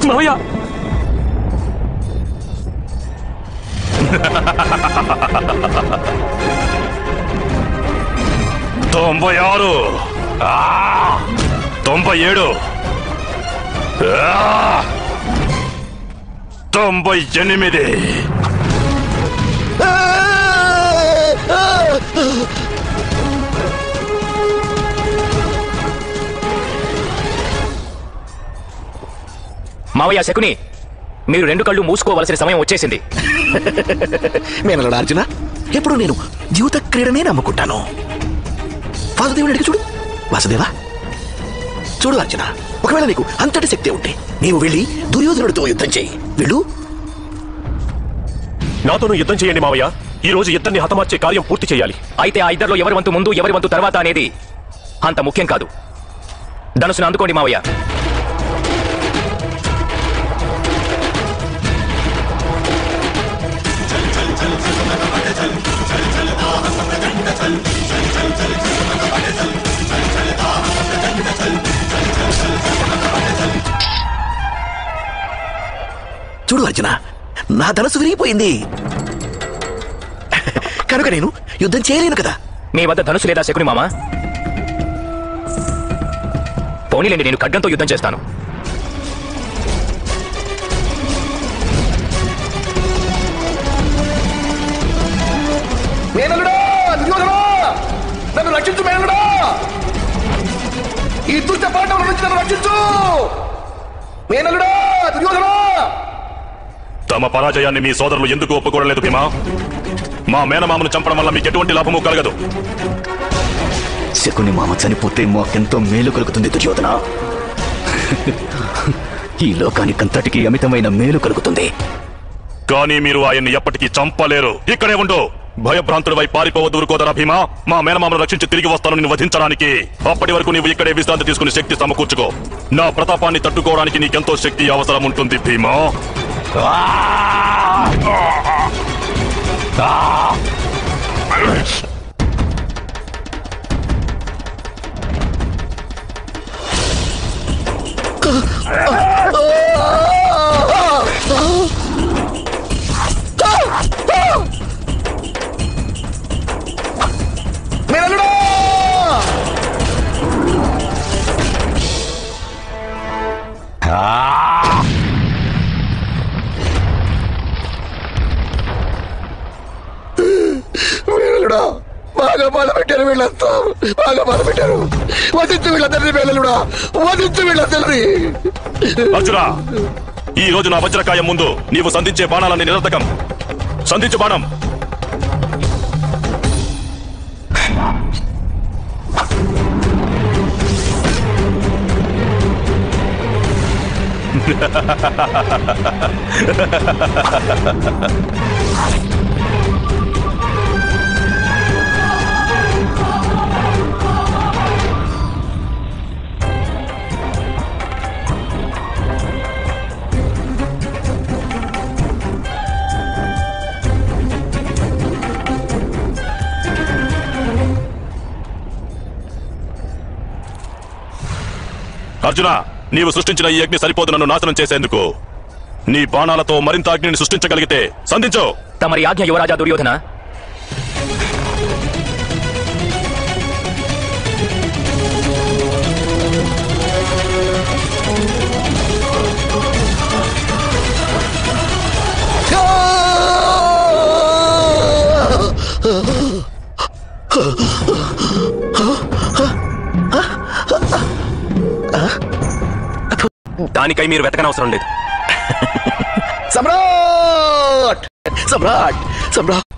[SPEAKER 9] మావయ్య,
[SPEAKER 6] 96, 97, 98.
[SPEAKER 5] మావయ్య, శకుని, మీరు 2 కళ్ళు మూసుకోవలసిన సమయం వచ్చేసింది.
[SPEAKER 1] మేనల్లుడా అర్జున, ఎప్పుడు నేను జీవిత క్రీడనే నమ్ముకుంటాను. వాసుదేవుని అడిగి చూడు. వాసుదేవా, చూడు అర్జున, ఒకవేళ నీకు అంతటి శక్తి ఉంటే నీవు వెళ్ళి దుర్యోధనుడితో యుద్ధం చేయి. వెళ్ళు.
[SPEAKER 8] నాతోనూ యుద్ధం చేయండి మావయ్య. ఈ రోజు యుద్ధాన్ని హతమార్చే కార్యం పూర్తి చేయాలి.
[SPEAKER 5] అయితే ఆ ఇద్దరిలో ఎవరి వంతు ముందు ఎవరి వంతు తర్వాత అనేది అంత ముఖ్యం కాదు. ధనుసును అందుకోండి మావయ్య.
[SPEAKER 1] చూడు అర్జున, నా ధనస్సు విరిగిపోయింది. కనుక నేను యుద్ధం చేయలేను కదా.
[SPEAKER 5] మీ వద్ద ధనుసు లేదా శకుని మామ? పోనీలేండి, నేను ఖడ్గంతో యుద్ధం చేస్తాను.
[SPEAKER 1] మేనలుడా, దుర్యోధనా, నన్ను రక్షించు మేనలుడా. ఈ దుష్ట పాండవుల నుంచి నన్ను రక్షించు మేనలుడా, దుర్యోధనా.
[SPEAKER 6] తమ పరాజయాన్ని మీ సోదరులు ఎందుకు ఒప్పుకోవలేదు భీమా? మా మేనమామను చంపడం వల్ల మీకు ఎటువంటి లాభము కలగదు.
[SPEAKER 5] శకుని మామ చనిపోతే మాకెంతో మేలు కలుగుతుంది దుర్యోధన. ఈ లోకానికంతటికి అమితమైన మేలు కలుగుతుంది.
[SPEAKER 6] కానీ మీరు ఆయన్ని ఎప్పటికీ చంపలేరు. ఇక్కడే ఉండు. భయభ్రాంతుడివై పారిపోవద్దు ఊరుకోదరా భీమా. మా మేనమామను రక్షించి తిరిగి వస్తాను నిన్ను వధించడానికి. అప్పటి వరకు నీవు ఇక్కడే విశ్రాంతి తీసుకుని శక్తి సమకూర్చుకో. నా ప్రతాపాన్ని తట్టుకోవడానికి నీకెంతో శక్తి అవసరం ఉంటుంది భీమా.
[SPEAKER 1] బాగా బాధ పెట్టారు వీళ్ళంతా, బాగా బాధ పెట్టారు. వధించు వీళ్ళందరినీ వేళలుడా, వధించు వీళ్ళందరినీ.
[SPEAKER 6] అర్జునా, ఈ రోజు నా వజ్రకాయం ముందు నీవు సంధించే బాణాలన్నీ నిరర్థకం. సంధించు బాణం. అర్జున, నీవు సృష్టించిన ఈ అగ్ని సరిపోదు నన్ను నాశనం చేసేందుకు. నీ బాణాలతో మరింత అగ్నిని సృష్టించగలిగితే సంధించు.
[SPEAKER 5] తమరి ఆజ్ఞ యువరాజా దుర్యోధన.
[SPEAKER 9] దానికై మీరు వెతకనవసరం లేదు.
[SPEAKER 1] సమ్రాట్, సమ్రాట్, సమ్రాట్.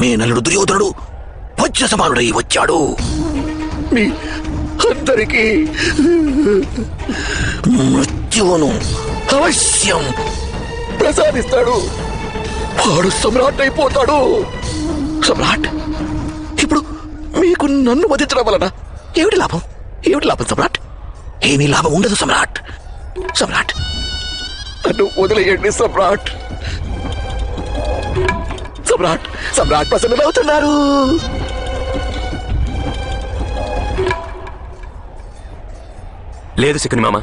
[SPEAKER 1] మేనల్లుడు దుర్యోధనుడు వజ్ర సమానుడై వచ్చాడు. మీ అందరికీ మృత్యువును అవశ్యం ప్రసాదిస్తాడు. వాడు సమ్రాట్ అయిపోతాడు. సమ్రాట్, ఇప్పుడు మీకు నన్ను వధించడం వలన ఏమిటి లాభం? ఏమిటి లాభం సమ్రాట్? ఏమీ లాభం ఉండదు సమ్రాట్. సమ్రాట్, నన్ను వదిలేయండి సమ్రాట్. సమ్రాట్, సమ్రాట్ ప్రసన్నమవుతున్నారు.
[SPEAKER 9] లేదు శకుని మామ,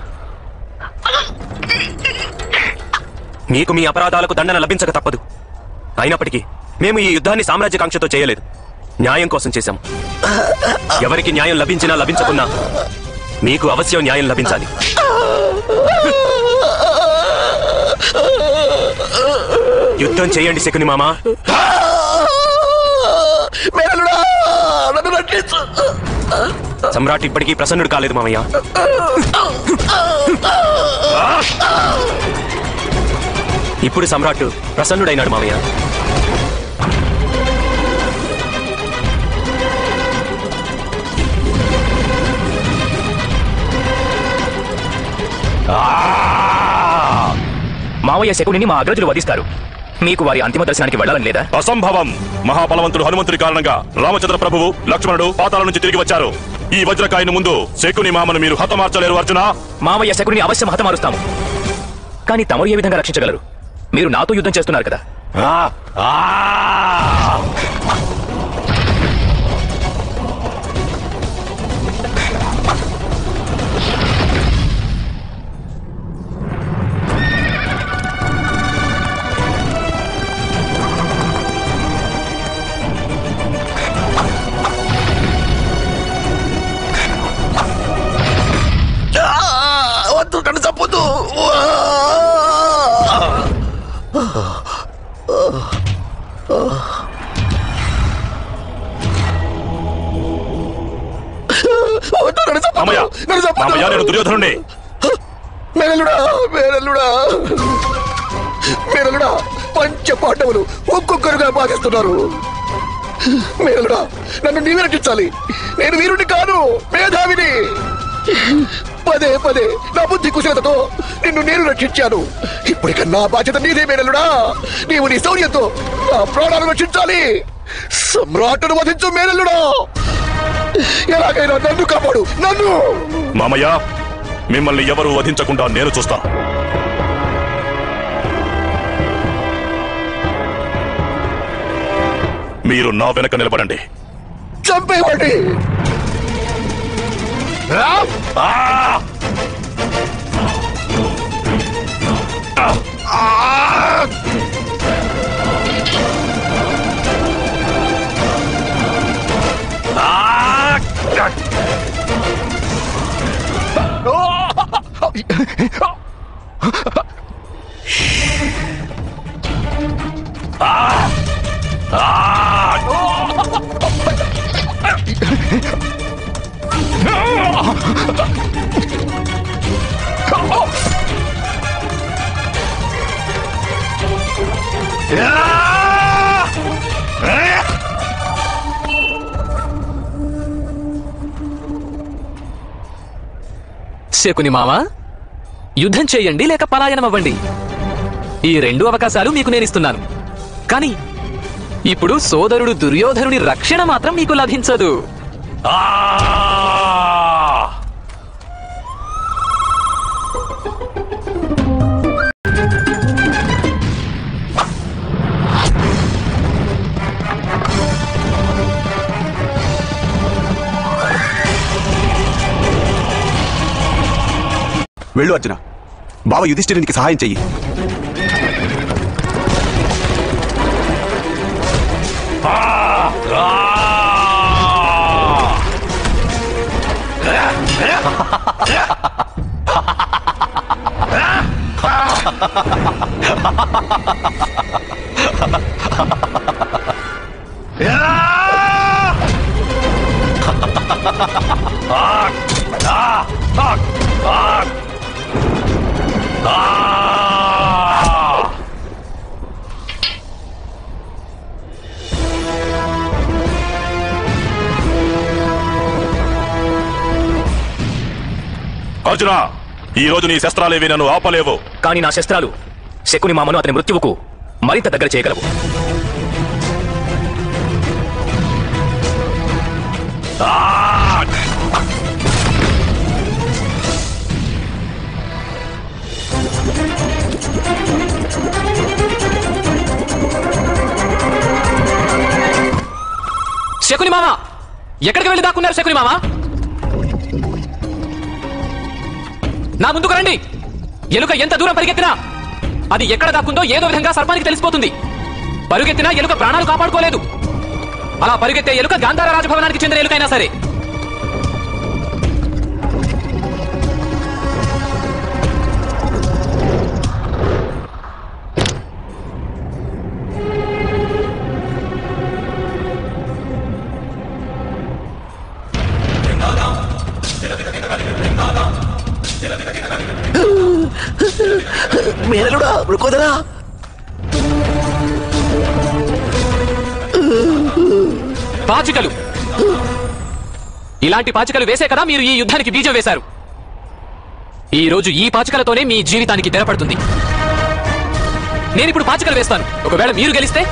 [SPEAKER 9] మీకు మీ అపరాధాలకు దండన లభించక తప్పదు. అయినప్పటికీ మేము ఈ యుద్ధాన్ని సామ్రాజ్యకాంక్షతో చేయలేదు, న్యాయం కోసం చేశాము. ఎవరికి న్యాయం లభించినా లభించకున్నా మీకు అవశ్యం న్యాయం లభించాలి. యుద్ధం చేయండి శకుని మామ. సమ్రాట్ ఇప్పటికీ ప్రసన్నుడు కాలేదు మామయ్య. ఇప్పుడు సమ్రాట్ ప్రసన్నుడైనాడు మామయ్య.
[SPEAKER 5] మావయ్య శకునిని మా అగ్రజులు వధిస్తారు. మీకు వారి అంతిమ దర్శనానికి వెళ్ళాలని లేదా?
[SPEAKER 6] అసంభవం. మహాబలవంతుడు హనుమంతుడి కారణంగా రామచంద్ర ప్రభువు, లక్ష్మణుడు పాతాళ నుంచి తిరిగి వచ్చారు. ఈ వజ్రకాయను ముందు శకుని మామను మీరు హతమార్చలేరు అర్జున.
[SPEAKER 5] మావయ్య శకుని అవశ్యం హతమారుస్తాము. కానీ తమరు ఏ విధంగా రక్షించగలరు? మీరు నాతో యుద్ధం చేస్తున్నారు కదా.
[SPEAKER 1] వద్దు, నన్ను చంపొద్దు.
[SPEAKER 6] నేను దుర్యోధనుడే.
[SPEAKER 1] మేనలుడా, పంచ పాండవులు ఒక్కొక్కరుగా బాధిస్తున్నారు. మేనలుడా, నన్ను నీవే రక్షించాలి. నేను వీరుడిని కాను, మేధావిని. పదే పదే నా బుద్ధి కుశలతతో నిన్ను నేను రక్షించాను. ఇప్పటిక నా బాధ్యత నీదే మేనలుడా. నీవు నీ శౌర్యంతో నా ప్రాణాలను రక్షించాలి. సమ్రాట్టును వధించు మేనలుడా. ఎలాగైనా నన్ను కాపాడు, నన్ను.
[SPEAKER 6] మామయ్య, మిమ్మల్ని ఎవరు వధించకుండా నేను చూస్తాను. మీరు నా వెనక నిలబడండి.
[SPEAKER 1] చంపేవాడి.
[SPEAKER 10] శకుని మామ, యుద్ధం చేయండి లేక పలాయనం అవ్వండి. ఈ 2 అవకాశాలు మీకు నేనిస్తున్నాను. కానీ ఇప్పుడు సోదరుడు దుర్యోధనుని రక్షణ మాత్రం మీకు లభించదు.
[SPEAKER 11] వెళ్ళు అర్జున, బావ యుధిష్ఠిరునికి సహాయం చెయ్యి.
[SPEAKER 6] అర్జున, ఈ రోజు నీ శస్త్రాలేవి నన్ను ఆపలేవు.
[SPEAKER 9] కానీ నా శస్త్రాలు శకుని మామను అతని మృత్యువుకు మరింత దగ్గర చేయగలవు.
[SPEAKER 10] శకుని మామ, ఎక్కడికి వెళ్ళి దాక్కున్నారు? శకుని మామ, నా ముందుకు రండి. ఎలుక ఎంత దూరం పరిగెత్తినా అది ఎక్కడ దాక్కుందో ఏదో విధంగా సర్పానికి తెలిసిపోతుంది. పరుగెత్తినా ఎలుక ప్రాణాలు కాపాడుకోలేదు. అలా పరుగెత్తే ఎలుక గాంధార రాజభవనానికి చెందిన ఎలుకైనా సరే.
[SPEAKER 1] మేనలుడా, రుకోదరా.
[SPEAKER 10] పాచికలు, ఇలాంటి పాచికలు వేసే కదా మీరు ఈ యుద్ధానికి బీజం వేశారు. ఈ రోజు ఈ పాచికలతోనే మీ జీవితానికి తెరపడుతుంది. నేనిప్పుడు పాచికలు వేస్తాను. ఒకవేళ మీరు గెలిస్తే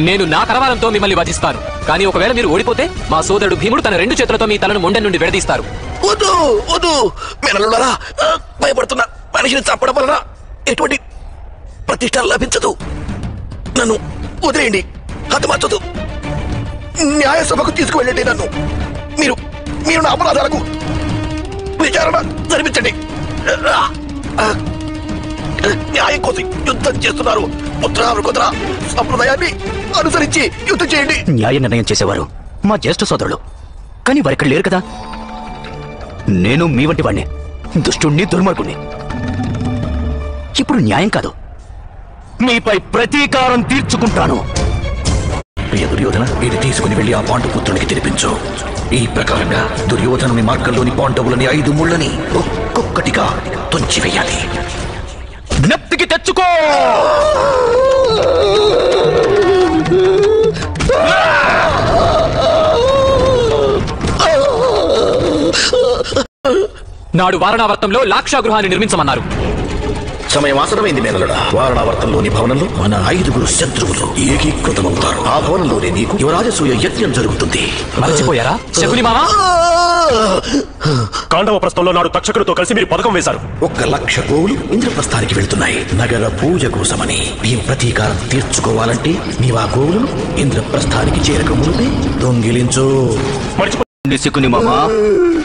[SPEAKER 10] నేను నా కరవాలంతో మిమ్మల్ని వధిస్తాను. కానీ ఒకవేళ మీరు ఓడిపోతే మా సోదరుడు భీముడు తన 2 చేతులతో మీ తలను మొండెం నుండి విడదీస్తారు.
[SPEAKER 1] వద్దు వద్దు మేనలుడారా, భయపడుతున్నా. మనిషిని చంపడం వలన ఎటువంటి ప్రతిష్ట లభించదు. నన్ను వదిలేయండి, హతమార్చదు. న్యాయ సభకు తీసుకువెళ్ళండి నన్ను. మీరు మీరు నా అపరాధాలకు విచారణ జరిపించండి. న్యాయం కోసం యుద్ధం చేస్తున్నారు. పుత్ర సంప్రదాయాన్ని అనుసరించి యుద్ధం చేయండి.
[SPEAKER 5] న్యాయ నిర్ణయం చేసేవారు మా జ్యేష్ఠ సోదరులు, కానీ వారిక్కడ లేరు కదా. నేను మీ వంటి వాడిని. దుష్టుణ్ణి, దుర్మార్గుణ్ణి. ఇప్పుడు న్యాయం కాదు, మీపై ప్రతీకారం తీర్చుకుంటాను.
[SPEAKER 1] దుర్యోధన, ఇది తీసుకుని వెళ్లి ఆ పాండుపుత్రునికి తినిపించు. ఈ ప్రకారంగా దుర్యోధనుని మార్గంలోని పాండవులని 5 ముళ్ళని ఒక్కొక్కటిగా తుంచివేయాలి.
[SPEAKER 5] జ్ఞప్తికి తెచ్చుకో.
[SPEAKER 10] నాడు వారణావర్తంలో లాక్షాగృహాన్ని నిర్మించమన్నారు.
[SPEAKER 1] సమయం ఆసనమైంది మేనలుడా. వారణావర్తంలోని భవనంలో మన 5 శత్రువులు ఏకీకృతమవుతారు. ఆ భవనంలోనే నీకు యువరాజసూయ యజ్ఞం జరుగుతుంది.
[SPEAKER 10] మర్చిపోయారా శకుని మామ?
[SPEAKER 6] కాండవ ప్రస్థంలో నాడు తక్షకుడితో కలిసి మీరు పథకం వేశారు.
[SPEAKER 1] 1,00,000 గోవులు ఇంద్రప్రస్థానికి వెళ్తున్నాయి నగర పూజ కోసమని. ఈ ప్రతీకారం తీర్చుకోవాలంటే నీవు ఆ గోవులను ఇంద్రప్రస్థానికి చేరక మునిపే దొంగిలించు.
[SPEAKER 5] శకుని మామ,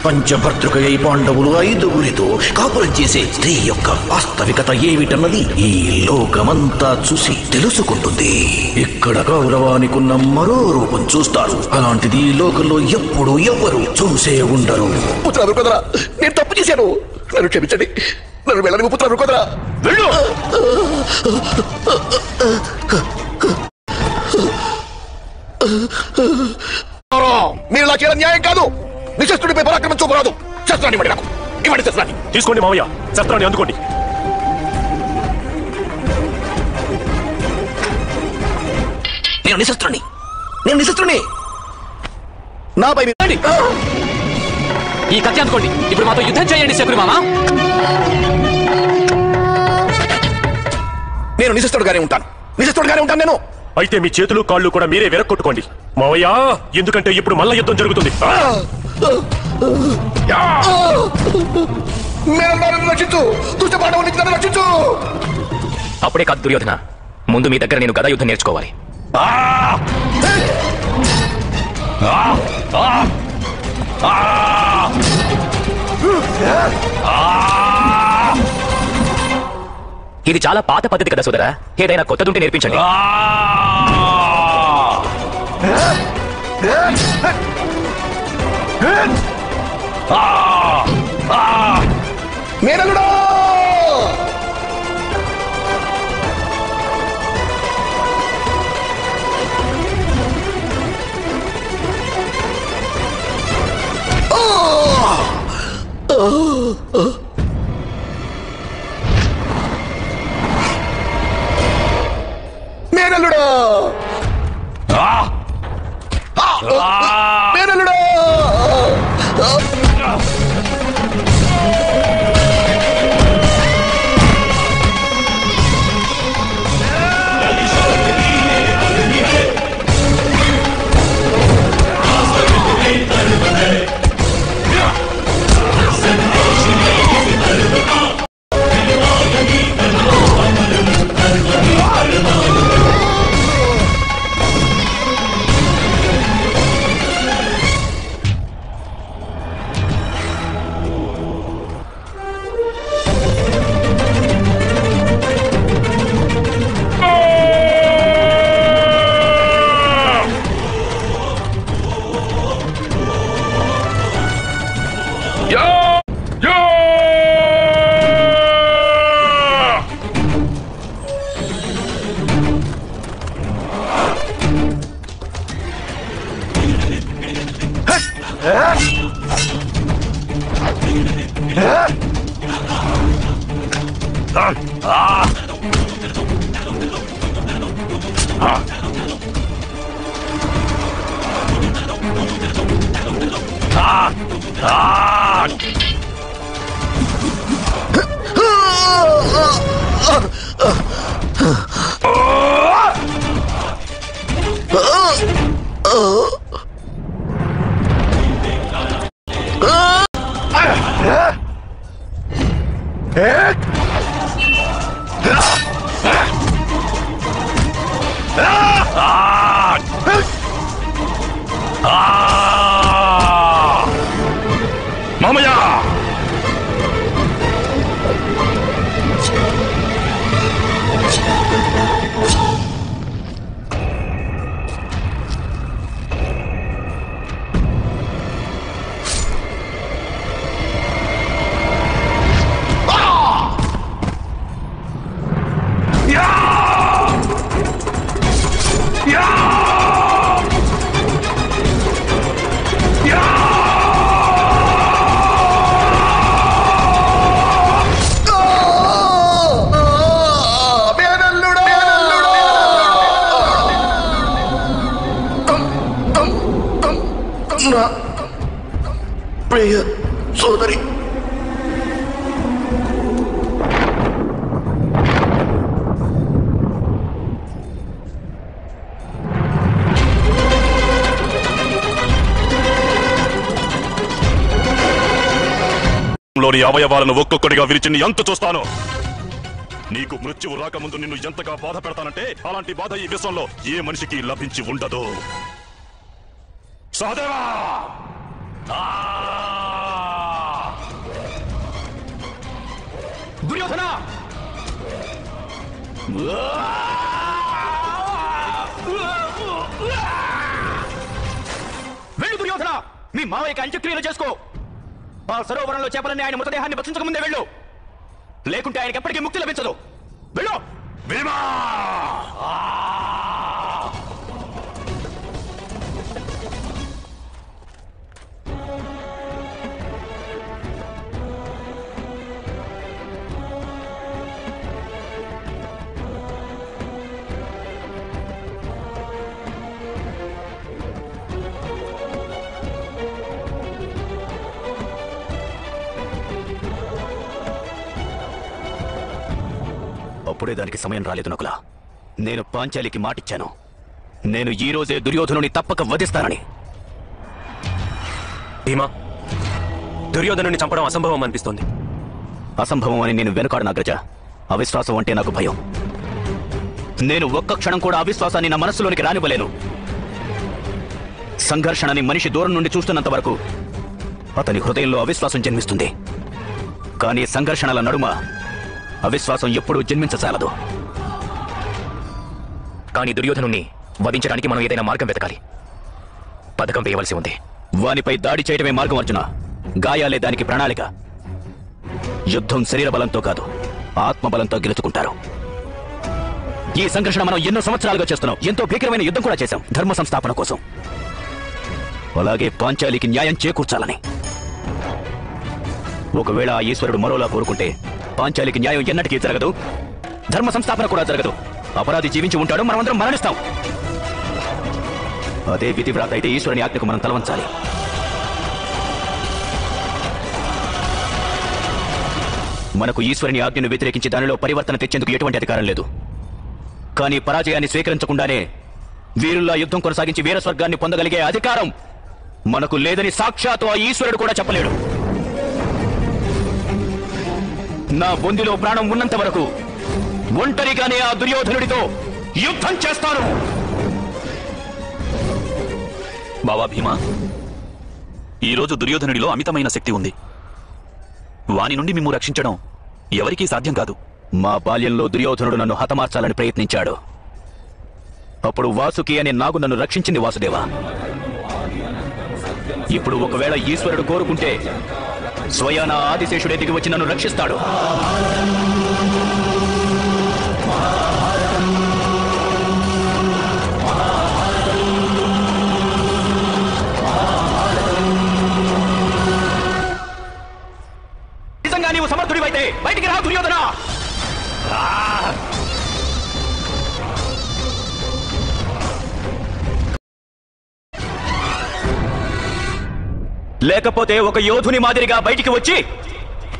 [SPEAKER 1] పంచభర్తృకై పాండవులు 5 కాపురం చేసే స్త్రీ యొక్క వాస్తవికత ఏమిటన్నది ఈ లోకమంతా చూసి తెలుసుకుంటుంది. ఇక్కడ గౌరవానికున్న మరో రూపం చూస్తారు. అలాంటిది ఈ లోకంలో ఎప్పుడు ఎవ్వరు చూసే ఉండరు. పుత్ర కుదరా, నేను తప్పు చేశాను, నన్ను క్షమించండి. నన్ను వెళ్ళని పుత్ర కుదరా, వెళ్ళు. మీరు ఇలా చేయడం న్యాయం కాదు. నిశస్త్రుడిపై పరాక్రమం చూపరాదు. శస్త్రాన్ని ఇవ్వండి నాకు. ఇవ్వండి శస్త్రాన్ని.
[SPEAKER 6] తీసుకోండి మావయ్య, శస్త్రాన్ని అందుకోండి.
[SPEAKER 1] నేను నిశస్త్రుని, నేను నిశస్త్రుని. నాపై
[SPEAKER 10] ఈ కత్తి అందుకోండి. ఇప్పుడు మాతో యుద్ధం చేయండి శకుని మామ.
[SPEAKER 1] నేను నిశస్త్రుడుగానే ఉంటాను, నిశస్త్రుడుగానే ఉంటాను నేను.
[SPEAKER 6] అయితే మీ చేతులు కాళ్ళు కూడా మీరే వెరక్కొట్టుకోండి మావయ్య, ఎందుకంటే ఇప్పుడు మల్ల యుద్ధం జరుగుతుంది.
[SPEAKER 1] రక్షించు, దుష్ట పాండవుల నుంచి నన్ను రక్షించు.
[SPEAKER 5] అప్పుడే కాదు దుర్యోధన, ముందు మీ దగ్గర నేను గదా యుద్ధం నేర్చుకోవాలి. ఇది చాలా పాత పద్ధతి కదా సోదరా, ఏదైనా కొత్తదుంటే నేర్పించండి.
[SPEAKER 1] మేనలుడా, మేనలుడా, మేనలుడా.
[SPEAKER 6] మామయ్య,
[SPEAKER 1] ప్రియ సోదరి.
[SPEAKER 6] లోని అవయవాలను ఒక్కొక్కడిగా విరిచి నీ అంతు చూస్తాను. నీకు మృత్యువు రాకముందు నిన్ను ఎంతగా బాధ పెడతానంటే అలాంటి బాధ ఈ విశ్వంలో ఏ మనిషికి లభించి ఉండదు. సహదేవా!
[SPEAKER 8] దుర్యోధన! వెళ్ళు దుర్యోధన, మీ మావయ్యకి అంత్యక్రియలు చేసుకో. ఆ సరోవరంలో చేపలని ఆయన మృతదేహాన్ని భక్షించక ముందే వెళ్ళు, లేకుంటే ఆయనకి ఎప్పటికీ ముక్తి లభించదు. వెళ్ళు.
[SPEAKER 6] భీమా!
[SPEAKER 5] అప్పుడే దానికి సమయం రాలేదు నకులా. నేను పాంచాలికి మాటిచ్చాను, నేను ఈ రోజే దుర్యోధనుని తప్పక వధిస్తానని.
[SPEAKER 9] భీమా, దుర్యోధనుని చంపడం అసంభవం అనిపిస్తోంది.
[SPEAKER 5] అసంభవం అని నేను వెనుకాడను అగ్రజ. అవిశ్వాసం అంటే నాకు భయం. నేను ఒక్క క్షణం కూడా అవిశ్వాసాన్ని నా మనస్సులోనికి రానివ్వలేను. సంఘర్షణని మనిషి దూరం నుండి చూస్తున్నంత వరకు అతని హృదయంలో అవిశ్వాసం జన్మిస్తుంది. కానీ సంఘర్షణల నడుమ అవిశ్వాసం ఎప్పుడూ జన్మించసాలదు.
[SPEAKER 10] కానీ దుర్యోధనుణ్ణి వధించడానికి మనం ఏదైనా మార్గం వెతకాలి. పథకం వేయవలసి ఉంది.
[SPEAKER 5] వానిపై దాడి చేయడమే మార్గం అర్జున. గాయాలే దానికి ప్రణాళిక. యుద్ధం శరీర బలంతో కాదు, ఆత్మబలంతో గెలుచుకుంటారు. ఈ సంఘర్షణ మనం ఎన్నో సంవత్సరాలుగా చేస్తున్నాం. ఎంతో భీకరమైన యుద్ధం కూడా చేశాం, ధర్మ సంస్థాపన కోసం. అలాగే పాంచాలికి న్యాయం చేకూర్చాలని. ఒకవేళ ఆ ఈశ్వరుడు మరోలా కోరుకుంటే పాంచాలికి న్యాయం ఎన్నటికీ జరగదు, ధర్మ సంస్థాపన కూడా జరగదు. అపరాధి జీవించి ఉంటాడు, మనమందరం మరణిస్తాం. అదే విధివ్రాత అయితే ఈశ్వరుని ఆజ్ఞకు మనం తలవంచాలి. మనకు ఈశ్వరుని ఆజ్ఞను వ్యతిరేకించి దానిలో పరివర్తన తెచ్చేందుకు ఎటువంటి అధికారం లేదు. కానీ పరాజయాన్ని స్వీకరించకుండానే వీరుల్లా యుద్ధం కొనసాగించి వీర స్వర్గాన్ని పొందగలిగే అధికారం మనకు లేదని సాక్షాత్తు ఆ ఈశ్వరుడు కూడా చెప్పలేడు. నా బొందిలో ప్రాణం ఉన్నంత వరకు ఒంటరిగానే ఆ దుర్యోధనుడితో యుద్ధం చేస్తాను.
[SPEAKER 2] బావా భీమా, ఈరోజు దుర్యోధనుడిలో అమితమైన శక్తి ఉంది. వాని నుండి మిమ్ము రక్షించడం ఎవరికీ సాధ్యం కాదు.
[SPEAKER 5] మా బాల్యంలో దుర్యోధనుడు నన్ను హతమార్చాలని ప్రయత్నించాడు. అప్పుడు వాసుకి అనే నాగు నన్ను రక్షించింది వాసుదేవా. ఇప్పుడు ఒకవేళ ఈశ్వరుడు కోరుకుంటే స్వయాన ఆదిశేషుడే దిగి వచ్చి నన్ను రక్షిస్తాడు. నిజంగా నీవు సమర్థుడివైతే బయటికి రా దుర్యోధన. లేకపోతే ఒక యోధుని మాదిరిగా బయటికి వచ్చి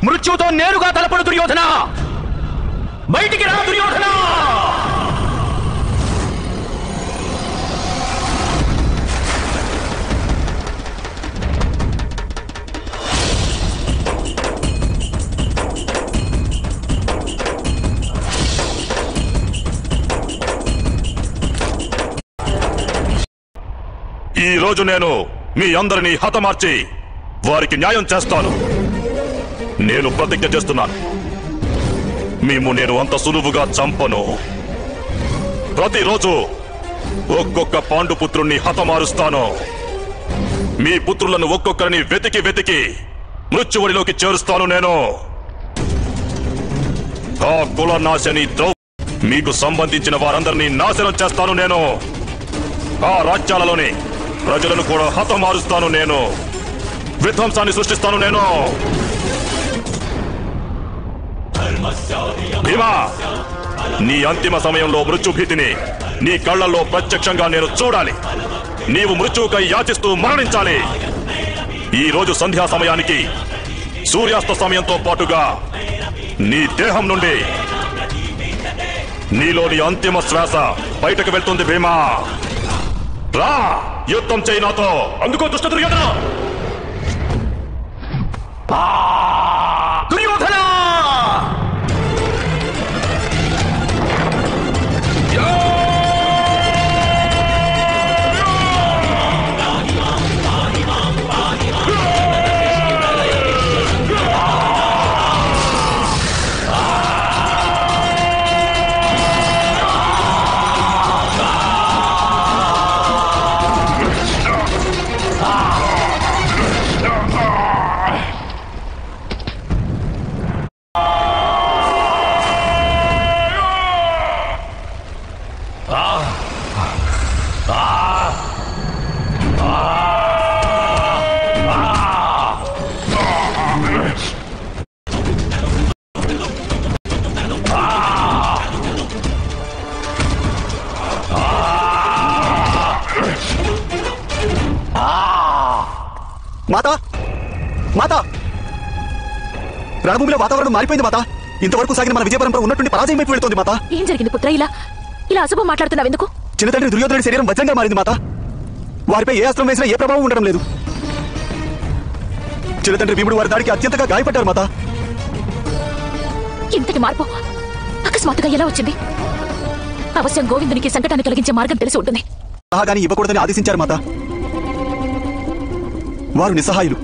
[SPEAKER 5] మృత్యుతో నేరుగా తలపడు దుర్యోధన. బయటికి రా దుర్యోధన.
[SPEAKER 6] ఈ రోజు నేను మీ అందరినీ హతమార్చి వారికి న్యాయం చేస్తాను. నేను ప్రతిజ్ఞ చేస్తున్నాను, మేము నేను అంత సులువుగా చంపను. ప్రతిరోజు ఒక్కొక్క పాండుపుత్రుణ్ణి హతమారుస్తాను. మీ పుత్రులను ఒక్కొక్కరిని వెతికి వెతికి మృత్యువడిలోకి చేరుస్తాను. నేను ఆ కులనాశని మీకు సంబంధించిన వారందరినీ నాశనం చేస్తాను. నేను ఆ రాజ్యాలలోని ప్రజలను కూడా హతమారుస్తాను. నేను విధ్వంసాన్ని సృష్టిస్తాను. నేను భీమా, నీ అంతిమ సమయంలో మృత్యుభీతిని నీ కళ్లలో ప్రత్యక్షంగా నేను చూడాలి. నీవు మృత్యువుకై యాచిస్తూ మరణించాలి. ఈ రోజు సంధ్యా సమయానికి సూర్యాస్త సమయంతో పాటుగా నీ దేహం నుండి నీలోని అంతిమ శ్వాస బయటకు వెళ్తుంది భీమా. రా, యుద్ధం చేయి నాతో. అందుకో దుష్ట దుర్యోధన.
[SPEAKER 5] దుర్యోధన!
[SPEAKER 11] మాతా మాతా రణభూమిలో వాతావరణం మారిపోయింది మాతా. ఇంతవరకు సాగిన మన విజయ పరంపర ఉన్నట్టుండి పరాజయం వైపు వెళ్తోంది మాతా.
[SPEAKER 7] ఏం జరిగింది పుత్ర? ఇలా అశుభం మాట్లాడుతున్నావు ఎందుకు?
[SPEAKER 11] చిన్న తండ్రి దుర్యోధనుడి శరీరం వజ్రంగా మారింది మాతా. వారిపై ఏ అస్త్రం వేసినా ఏ ప్రభావం ఉండడం లేదు. చిన్న తండ్రి భీముడు వారి దాడికి అత్యంతగా గాయపడ్డారు మాతా.
[SPEAKER 7] ఇంతటి మార్పు అకస్మాత్తుగా ఎలా వచ్చింది? అవశ్యం గోవిందునికి సంకటాన్ని కలిగించే మార్గం తెలిసి ఉంటుంది.
[SPEAKER 11] సహాగాని ఇవ్వకూడదని ఆదేశించారు మాతా. వారు నిస్సహాయులు.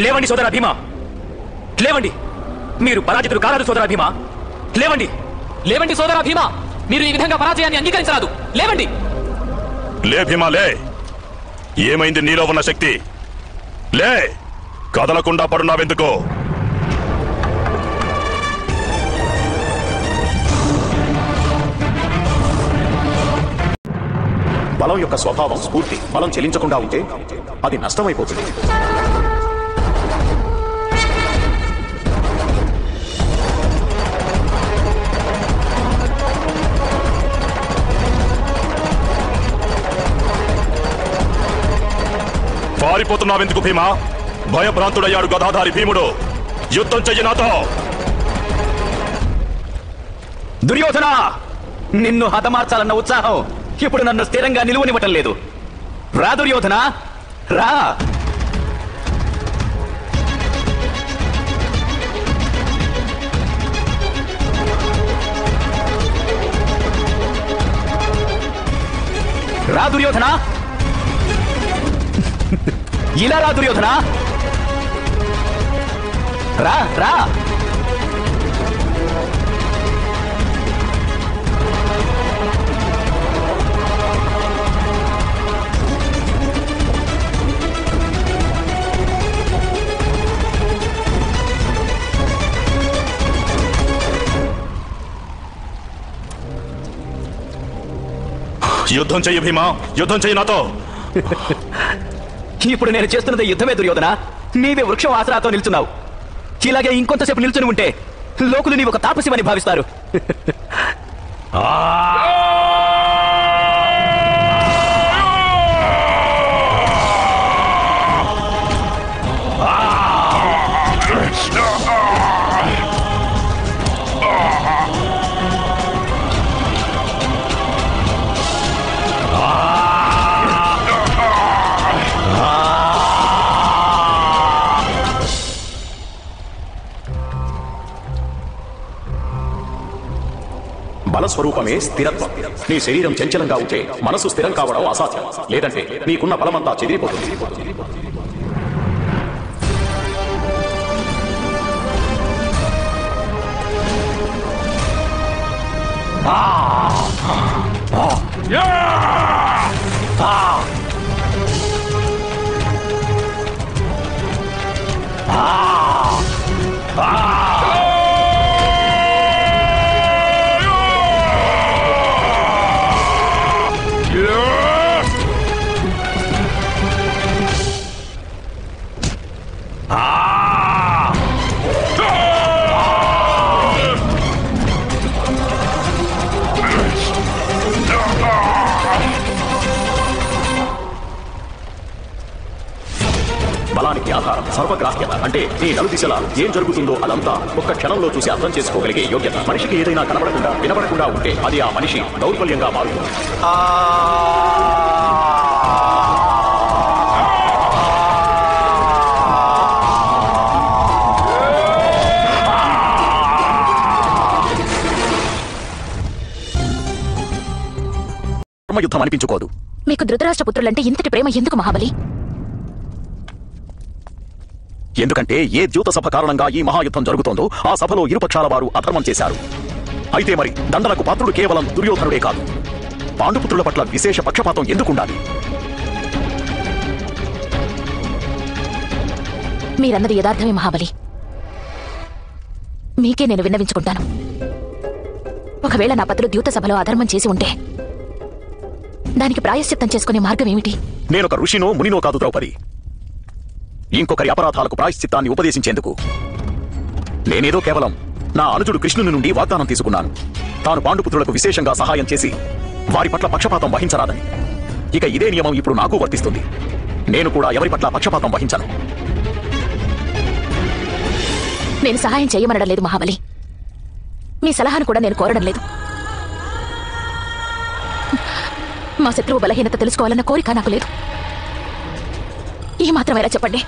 [SPEAKER 9] లేవండి సోదరా భీమా, లేవండి. మీరు పరాజితులు కారాదు సోదరా భీమా. లేవండి,
[SPEAKER 10] లేవండి సోదరా భీమా. మీరు ఈ విధంగా పరాజయాన్ని అంగీకరించరాదు. లేవండి.
[SPEAKER 6] లే భీమా లే. ఏమైంది నీలో ఉన్న శక్తి? లే, కదలకుండా పడున్నావెందుకో?
[SPEAKER 1] బలం యొక్క స్వభావం స్ఫూర్తి. బలం చెలించకుండా ఉంటే అది నష్టమైపోతుంది.
[SPEAKER 6] పారిపోతున్నావెందుకు భీమా? భయభ్రాంతుడయ్యాడు గదాధారి భీముడు. యుద్ధం చెయ్యి నాతో.
[SPEAKER 5] దుర్యోధన! నిన్ను హతమార్చాలన్న ఉత్సాహం ఇప్పుడు నన్ను స్థిరంగా నిలువనివ్వటం లేదు. రా దుర్యోధన, రా. రా దుర్యోధన, ఇలా రా దుర్యోధన, రా రా.
[SPEAKER 6] యుద్ధం చెయ్యి భీమా, యుద్ధం చెయ్యి నాతో.
[SPEAKER 5] ఇప్పుడు నేను చేస్తున్నది యుద్ధమే దుర్యోధన. నీవే వృక్షం ఆసరాతో నిల్చున్నావు. ఇలాగే ఇంకొంతసేపు నిల్చుని ఉంటే లోకులు నీవు ఒక తాపసివని భావిస్తారు.
[SPEAKER 1] బలస్వరూపమే స్థిరత్వం. నీ శరీరం చంచలంగా ఉంటే మనసు స్థిరం కావడం అసాధ్యం. లేదంటే నీకున్న బలమంతా చెదిరిపోతుంది. బలానికి ఆధారం సర్వగ్రాహ్యత. అంటే నీ నలుదిశలా ఏం జరుగుతుందో అదంతా ఒక్క క్షణంలో చూసి అర్థం చేసుకోగలిగే యోగ్యత. మనిషికి ఏదైనా కనబడకుండా వినబడకుండా ఉంటే అది ఆ మనిషి దౌర్బల్యంగా మారుతుంది. యుద్ధం అనిపించుకోదు.
[SPEAKER 7] మీకు ధృతరాష్ట్ర పుత్రులంటే ఇంతటి ప్రేమ ఎందుకు మహాబలి?
[SPEAKER 1] ఎందుకంటే ఏ ద్యూత సభ కారణంగా ఈ మహాయుద్ధం జరుగుతోందో ఆ సభలో ఇరుపక్షాల వారు అధర్మం చేశారు. అయితే మరి దండలకు పాత్రుడు కేవలం దుర్యోధనుడే కాదు. పాండుపుత్రుల పట్ల విశేష పక్షపాతం ఎందుకుండాలి?
[SPEAKER 7] మీరన్నది యథార్థమే మహాబలి. మీకే నేను విన్నవించుకుంటాను. ఒకవేళ నా పతులు ద్యూత సభలో అధర్మం చేసి ఉంటే దానికి ప్రాయశ్చిత్తం చేసుకునే మార్గం ఏమిటి?
[SPEAKER 1] నేనొక ఋషినో మునినో కాదు ద్రౌపది. ఇంకొకరి అపరాధాలకు ప్రాయశ్చిత్తాన్ని ఉపదేశించేందుకు. నేనేదో కేవలం నా అనుజుడు కృష్ణుని నుండి వాగ్దానం తీసుకున్నాను. తాను పాండుపుత్రులకు విశేషంగా సహాయం చేసి వారి పట్ల పక్షపాతం వహించరాదని. ఇక ఇదే నియమం ఇప్పుడు నాకు వర్తిస్తుంది. నేను కూడా ఎవరి పట్ల పక్షపాతం వహించను.
[SPEAKER 7] నేను సహాయం చేయమనడం లేదు మహాబలి. మీ సలహాను కూడా నేను కోరడం లేదు. మా శత్రువు బలహీనత తెలుసుకోవాలన్న కోరిక నాకు లేదు. ఈ మాత్రమేలా చెప్పండి.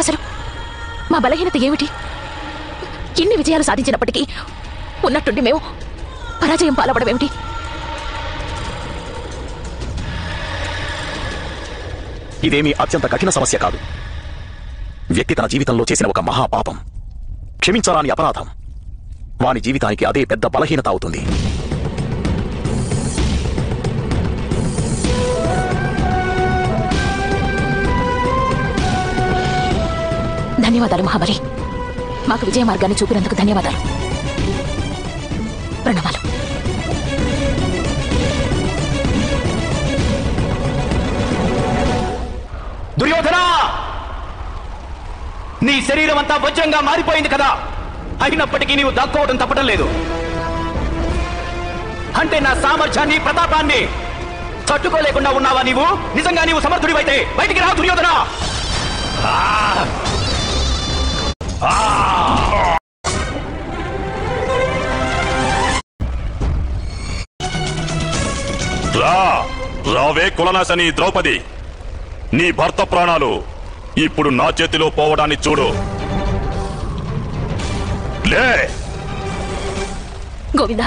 [SPEAKER 7] అసలు మా బలహీనత ఏమిటి? ఇన్ని విజయాలు సాధించినప్పటికీ ఉన్నట్టుండి మేము పరాజయం పాలవడం ఏమిటి?
[SPEAKER 1] ఇదేమీ అత్యంత కఠిన సమస్య కాదు. వ్యక్తి తన జీవితంలో చేసిన ఒక మహాపాపం, క్షమించరాని అపరాధం, వాని జీవితానికి అదే పెద్ద బలహీనత అవుతుంది.
[SPEAKER 7] ధన్యవాదాలు మహాబలి. మాకు విజయ మార్గాన్ని చూపినందుకు ధన్యవాదాలు. ప్రణామాలు.
[SPEAKER 5] దుర్యోధన, నీ శరీరం అంతా వజ్రంగా మారిపోయింది కదా. అయినప్పటికీ నీవు దాక్కోవడం తప్పటం లేదు. అంటే నా సామర్థ్యాన్ని, ప్రతాపాన్ని తట్టుకోలేకుండా ఉన్నావా నీవు? నిజంగా నీవు సమర్థుడివైతే బయటికి రా దుర్యోధన.
[SPEAKER 6] రావే కులనాశని ద్రౌపది. నీ భర్త ప్రాణాలు ఇప్పుడు నా చేతిలో పోవడాన్ని చూడు. లే.
[SPEAKER 7] గోవింద,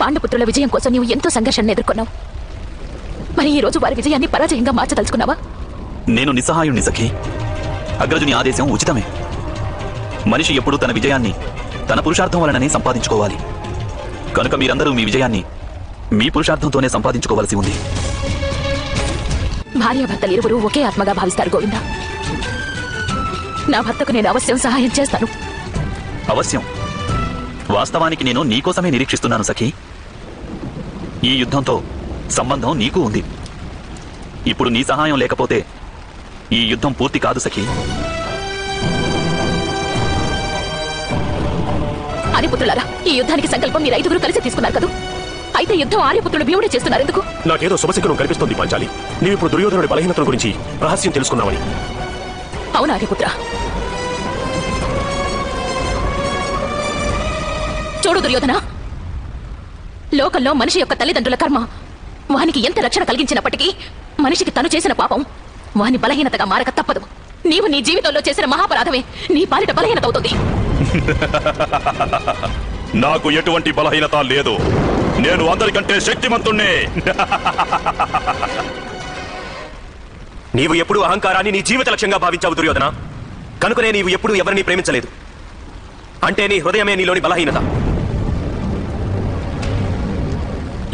[SPEAKER 7] పాండుపుత్రుల విజయం కోసం నీవు ఎంతో సంఘర్షణ ఎదుర్కొన్నావు. మరి ఈ రోజు వారి విజయాన్ని పరాజయంగా మార్చదలుచుకున్నావా?
[SPEAKER 2] నేను నిస్సహాయుణ్ణి సఖి. అగ్రజుని ఆదేశం ఉచితమే. మనిషి ఎప్పుడూ తన విజయాన్ని తన పురుషార్థం వలననే సంపాదించుకోవాలి. కనుక మీరందరూ మీ విజయాన్ని మీ పురుషార్థంతోనే సంపాదించుకోవాల్సి ఉంది.
[SPEAKER 7] భార్యాభర్తలు ఇరువురు ఒకే ఆత్మగా భావిస్తారు గోవింద. నా భర్తకు నేను అవశ్యం సహాయం చేస్తాను.
[SPEAKER 2] అవశ్యం. వాస్తవానికి నేను నీకోసమే నిరీక్షిస్తున్నాను సఖి. ఈ యుద్ధంతో సంబంధం నీకు ఉంది. ఇప్పుడు నీ సహాయం లేకపోతే ఈ యుద్ధం పూర్తి కాదు సఖి.
[SPEAKER 7] ఆర్యపుత్రులారా, ఈ యుద్ధానికి సంకల్పం మీరు ఐదుగురు కలిసి తీసుకున్నారు కదా. అయితే యుద్ధం ఆర్యపుత్రుడు భీముడే చేస్తున్నారు ఎందుకు?
[SPEAKER 12] నాకేదో శుభశకునం కనిపిస్తుంది పాంచాలి. నీవిప్పుడు దుర్యోధనుడి బలహీనతల గురించి రహస్యం తెలుసుకున్నావని.
[SPEAKER 7] అవును ఆర్యపుత్ర. చూడు దుర్యోధన, లోకంలో మనిషి యొక్క తల్లిదండ్రుల కర్మ వానికి ఎంత రక్షణ కలిగించినప్పటికీ మనిషికి తను చేసిన పాపం వాని బలహీనతగా మారక తప్పదు. నీవు నీ జీవితంలో చేసిన మహాపరాధమే నీ పాలిట బలహీనత అవుతుంది.
[SPEAKER 6] నాకు ఎటువంటి బలహీనత లేదు. నేను అందరికంటే శక్తిమంతుణ్ణి.
[SPEAKER 9] నీవు ఎప్పుడూ అహంకారాన్ని నీ జీవిత లక్ష్యంగా భావించావు దుర్యోధన. కనుకనే నీవు ఎప్పుడూ ఎవరిని ప్రేమించలేదు. అంటే నీ హృదయమే నీలోని బలహీనత.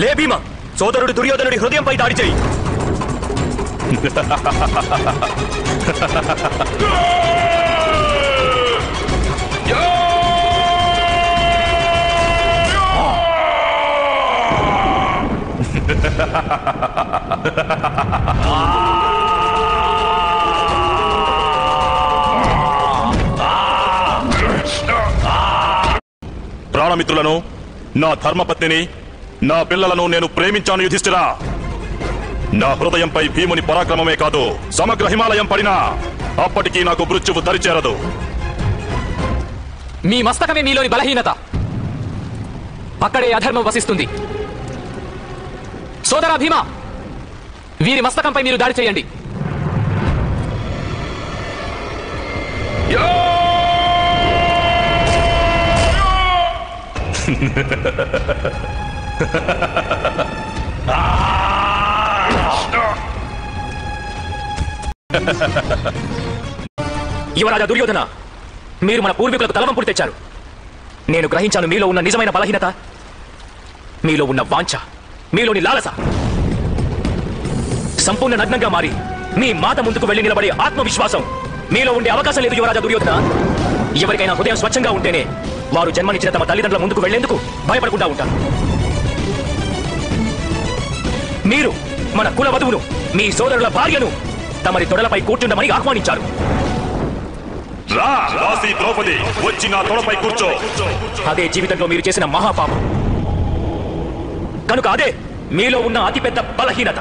[SPEAKER 9] లే భీమ, సోదరుడు దుర్యోధనుడి హృదయంపై దాడి చేయి.
[SPEAKER 6] ప్రాణమిత్రులను, నా ధర్మపత్నిని, నా పిల్లలను నేను ప్రేమించాను యుధిష్ఠిరా. నా హృదయంపై భీముని పరాక్రమమే కాదు, సమగ్ర హిమాలయం పడినా అప్పటికీ నాకు మృత్యువు దరిచేరదు.
[SPEAKER 10] మీ మస్తకమే మీలోని బలహీనత. అక్కడే అధర్మం వసిస్తుంది. సోదరా భీమా, వీరి మస్తకంపై మీరు దాడి చేయండి.
[SPEAKER 9] యువరాజా దుర్యోధన, మీరు మన పూర్వీకులకు తలవంపుడు తెచ్చారు. నేను గ్రహించాను మీలో ఉన్న నిజమైన బలహీనత, మీలో ఉన్న వాంఛ, మీలోని లాలస. సంపూర్ణ నగ్నంగా మారి మీ మాత ముందుకు వెళ్లి నిలబడే ఆత్మవిశ్వాసం మీలో ఉండే అవకాశం లేదు యువరాజా దుర్యోధన. ఎవరికైనా హృదయం స్వచ్ఛంగా ఉంటేనే వారు జన్మనిచ్చిన తమ తల్లిదండ్రుల ముందుకు వెళ్లేందుకు భయపడకుండా ఉంటారు. మీరు మన కుల వధువును, మీ సోదరుల భార్యను తమరి తొడలపై కూర్చుండమని ఆహ్వానించారు.
[SPEAKER 6] ద్రౌపది, వచ్చి నా తొడపై కూర్చో.
[SPEAKER 9] అదే జీవితంలో మీరు చేసిన మహాపాపం. కనుక అదే మీలో ఉన్న అతిపెద్ద బలహీనత.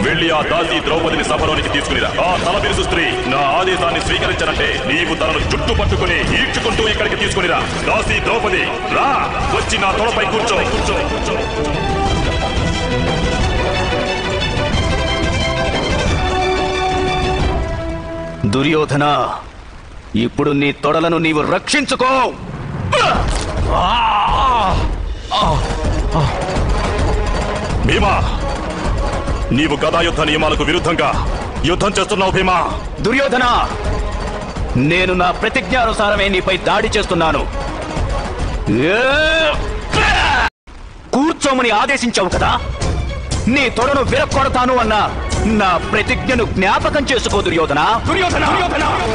[SPEAKER 6] వెళ్ళి ఆ దాసి ద్రౌపదిని సభలోనికి తీసుకునిరా. ఆ తలబిరుసు స్త్రీ నా ఆదేశాన్ని స్వీకరించనంటే నీవు తనను చుట్టు పట్టుకుని ఈడ్చుకుంటూ ఇక్కడికి తీసుకునిరా. దాసి ద్రౌపది, రా, వచ్చి నా తొడపై కూర్చో.
[SPEAKER 5] దుర్యోధన, ఇప్పుడు నీ తొడలను నీవు రక్షించుకో.
[SPEAKER 6] భీమా, నీవు గదాయుద్ధ నియమాలకు విరుద్ధంగా యుద్ధం చేస్తున్నావు భీమా.
[SPEAKER 5] దుర్యోధన, నేను నా ప్రతిజ్ఞానుసారమే నీపై దాడి చేస్తున్నాను. కూర్చోమని ఆదేశించావు కదా, నీ తొడను విరక్కొడతాను అన్న నా ప్రతిజ్ఞను జ్ఞాపకం చేసుకో దుర్యోధన. దుర్యోధన,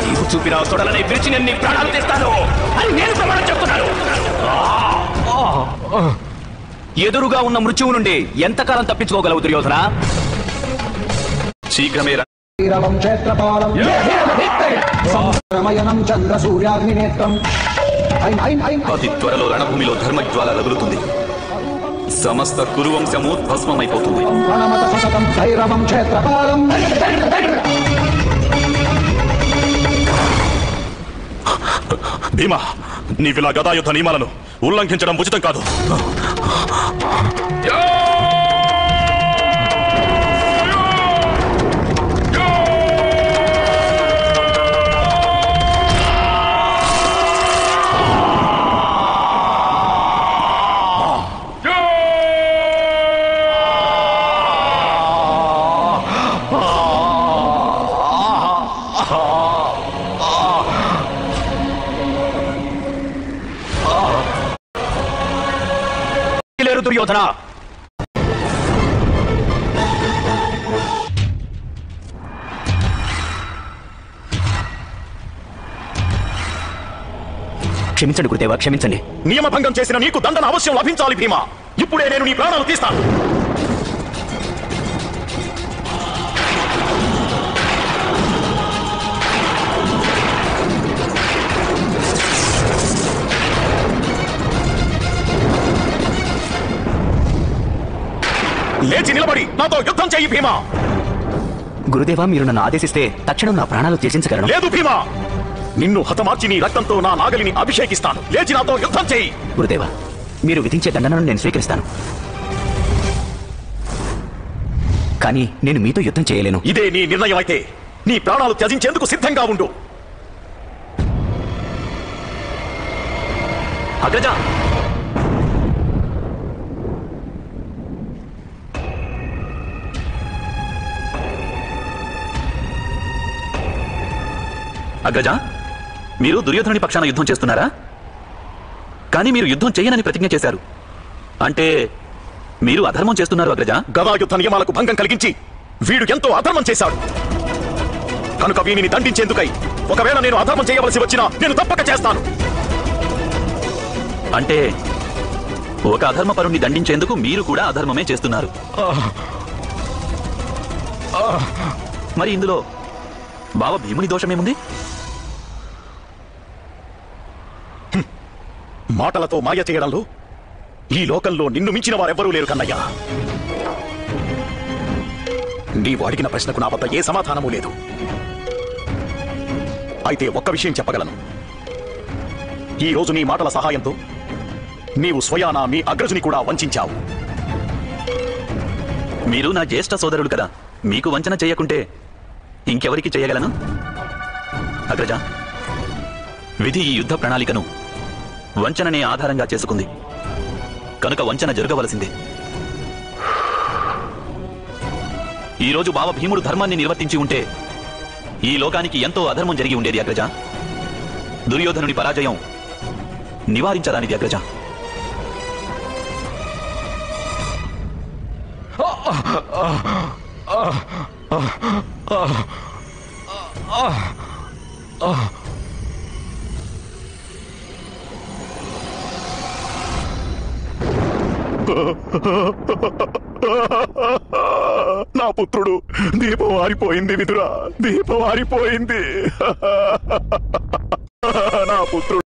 [SPEAKER 5] నీవు చూపిన తొడలని విరిచి నేను నీ ప్రాణాలు తెస్తాను అని నేను ప్రమాణం చెప్తున్నాను. ఎదురుగా ఉన్న మృత్యువు నుండి ఎంతకాలం తప్పించుకోగలవు దుర్యోధన?
[SPEAKER 2] శీఘ్రమే అతి త్వరలో రణభూమిలో ధర్మజ్వాల రగులుతుంది. సమస్త కురువంశము భస్మమైపోతుంది.
[SPEAKER 6] భీమా, నీవిలా గదాయుద్ధ నియమాలను ఉల్లంఘించడం ఉచితం కాదు.
[SPEAKER 5] దుర్యోధన, క్షమించండి గురుదేవా, క్షమించండి.
[SPEAKER 12] నియమభంగం చేసిన నీకు దండన అవశ్యం లభించాలి భీమా. ఇప్పుడే నేను నీ ప్రాణాలు తీస్తాను. లేచి నిలబడి నాతో యుద్ధం చెయ్యి భీమా.
[SPEAKER 5] గురుదేవా, మీరు నన్ను ఆదేశిస్తే తక్షణం నా ప్రాణాలు త్యజించగలను.
[SPEAKER 12] లేదు భీమా, నిన్ను హతమార్చి నీ రక్తంతో నా నాగలిని అభిషేకిస్తాను. లేచి నాతో యుద్ధం చేయి.
[SPEAKER 5] గురుదేవా, మీరు విధించే దండనను నేను స్వీకరిస్తాను. కానీ నేను మీతో యుద్ధం చేయలేను.
[SPEAKER 12] ఇదే నీ నిర్ణయం అయితే నీ ప్రాణాలు త్యజించేందుకు సిద్ధంగా ఉండు.
[SPEAKER 2] అగ్రజ, అగ్రజ, మీరు దుర్యోధనుడి పక్షాన యుద్ధం చేస్తున్నారా? కానీ మీరు యుద్ధం చేయనని ప్రతిజ్ఞ చేశారు. అంటే మీరు అధర్మం చేస్తున్నారు అగ్రజ.
[SPEAKER 12] గదాయుద్ధ నియమాలకు భంగం కలిగించి వీడు ఎంతో అధర్మం చేశాడు. కనుక వీనిని దండించేందుకై ఒకవేళ నేను అధర్మం చేయవలసి వచ్చినా నేను తప్పక చేస్తాను.
[SPEAKER 2] అంటే ఒక అధర్మపరుణ్ణి దండించేందుకు మీరు కూడా అధర్మమే చేస్తున్నారు. మరి ఇందులో బావ భీముని దోషమేముంది?
[SPEAKER 12] మాటలతో మాయ చేయడంలో ఈ లోకంలో నిన్ను మించిన వారెవ్వరూ లేరు కన్నయ్య. నీవు అడిగిన ప్రశ్నకు నా వద్ద ఏ సమాధానమూ లేదు. అయితే ఒక్క విషయం చెప్పగలను. ఈ రోజు నీ మాటల సహాయంతో నీవు స్వయానా మీ అగ్రజుని కూడా వంచావు.
[SPEAKER 2] మీరు నా జ్యేష్ఠ సోదరులు కదా, మీకు వంచన చేయకుంటే ఇంకెవరికి చేయగలను? అగ్రజ, విధి ఈ యుద్ధ ప్రణాళికను వంచననే ఆధారంగా చేసుకుంది. కనుక వంచన జరగవలసిందే. ఈరోజు బావ భీముడు ధర్మాన్ని నిర్వర్తించి ఉంటే ఈ లోకానికి ఎంతో అధర్మం జరిగి ఉండేది అగ్రజ. దుర్యోధనుడి పరాజయం నివారించరానిది అగ్రజ.
[SPEAKER 12] నా పుత్రుడు దీపం ఆరిపోయింది విదురా, దీపం ఆరిపోయింది. నా పుత్రుడు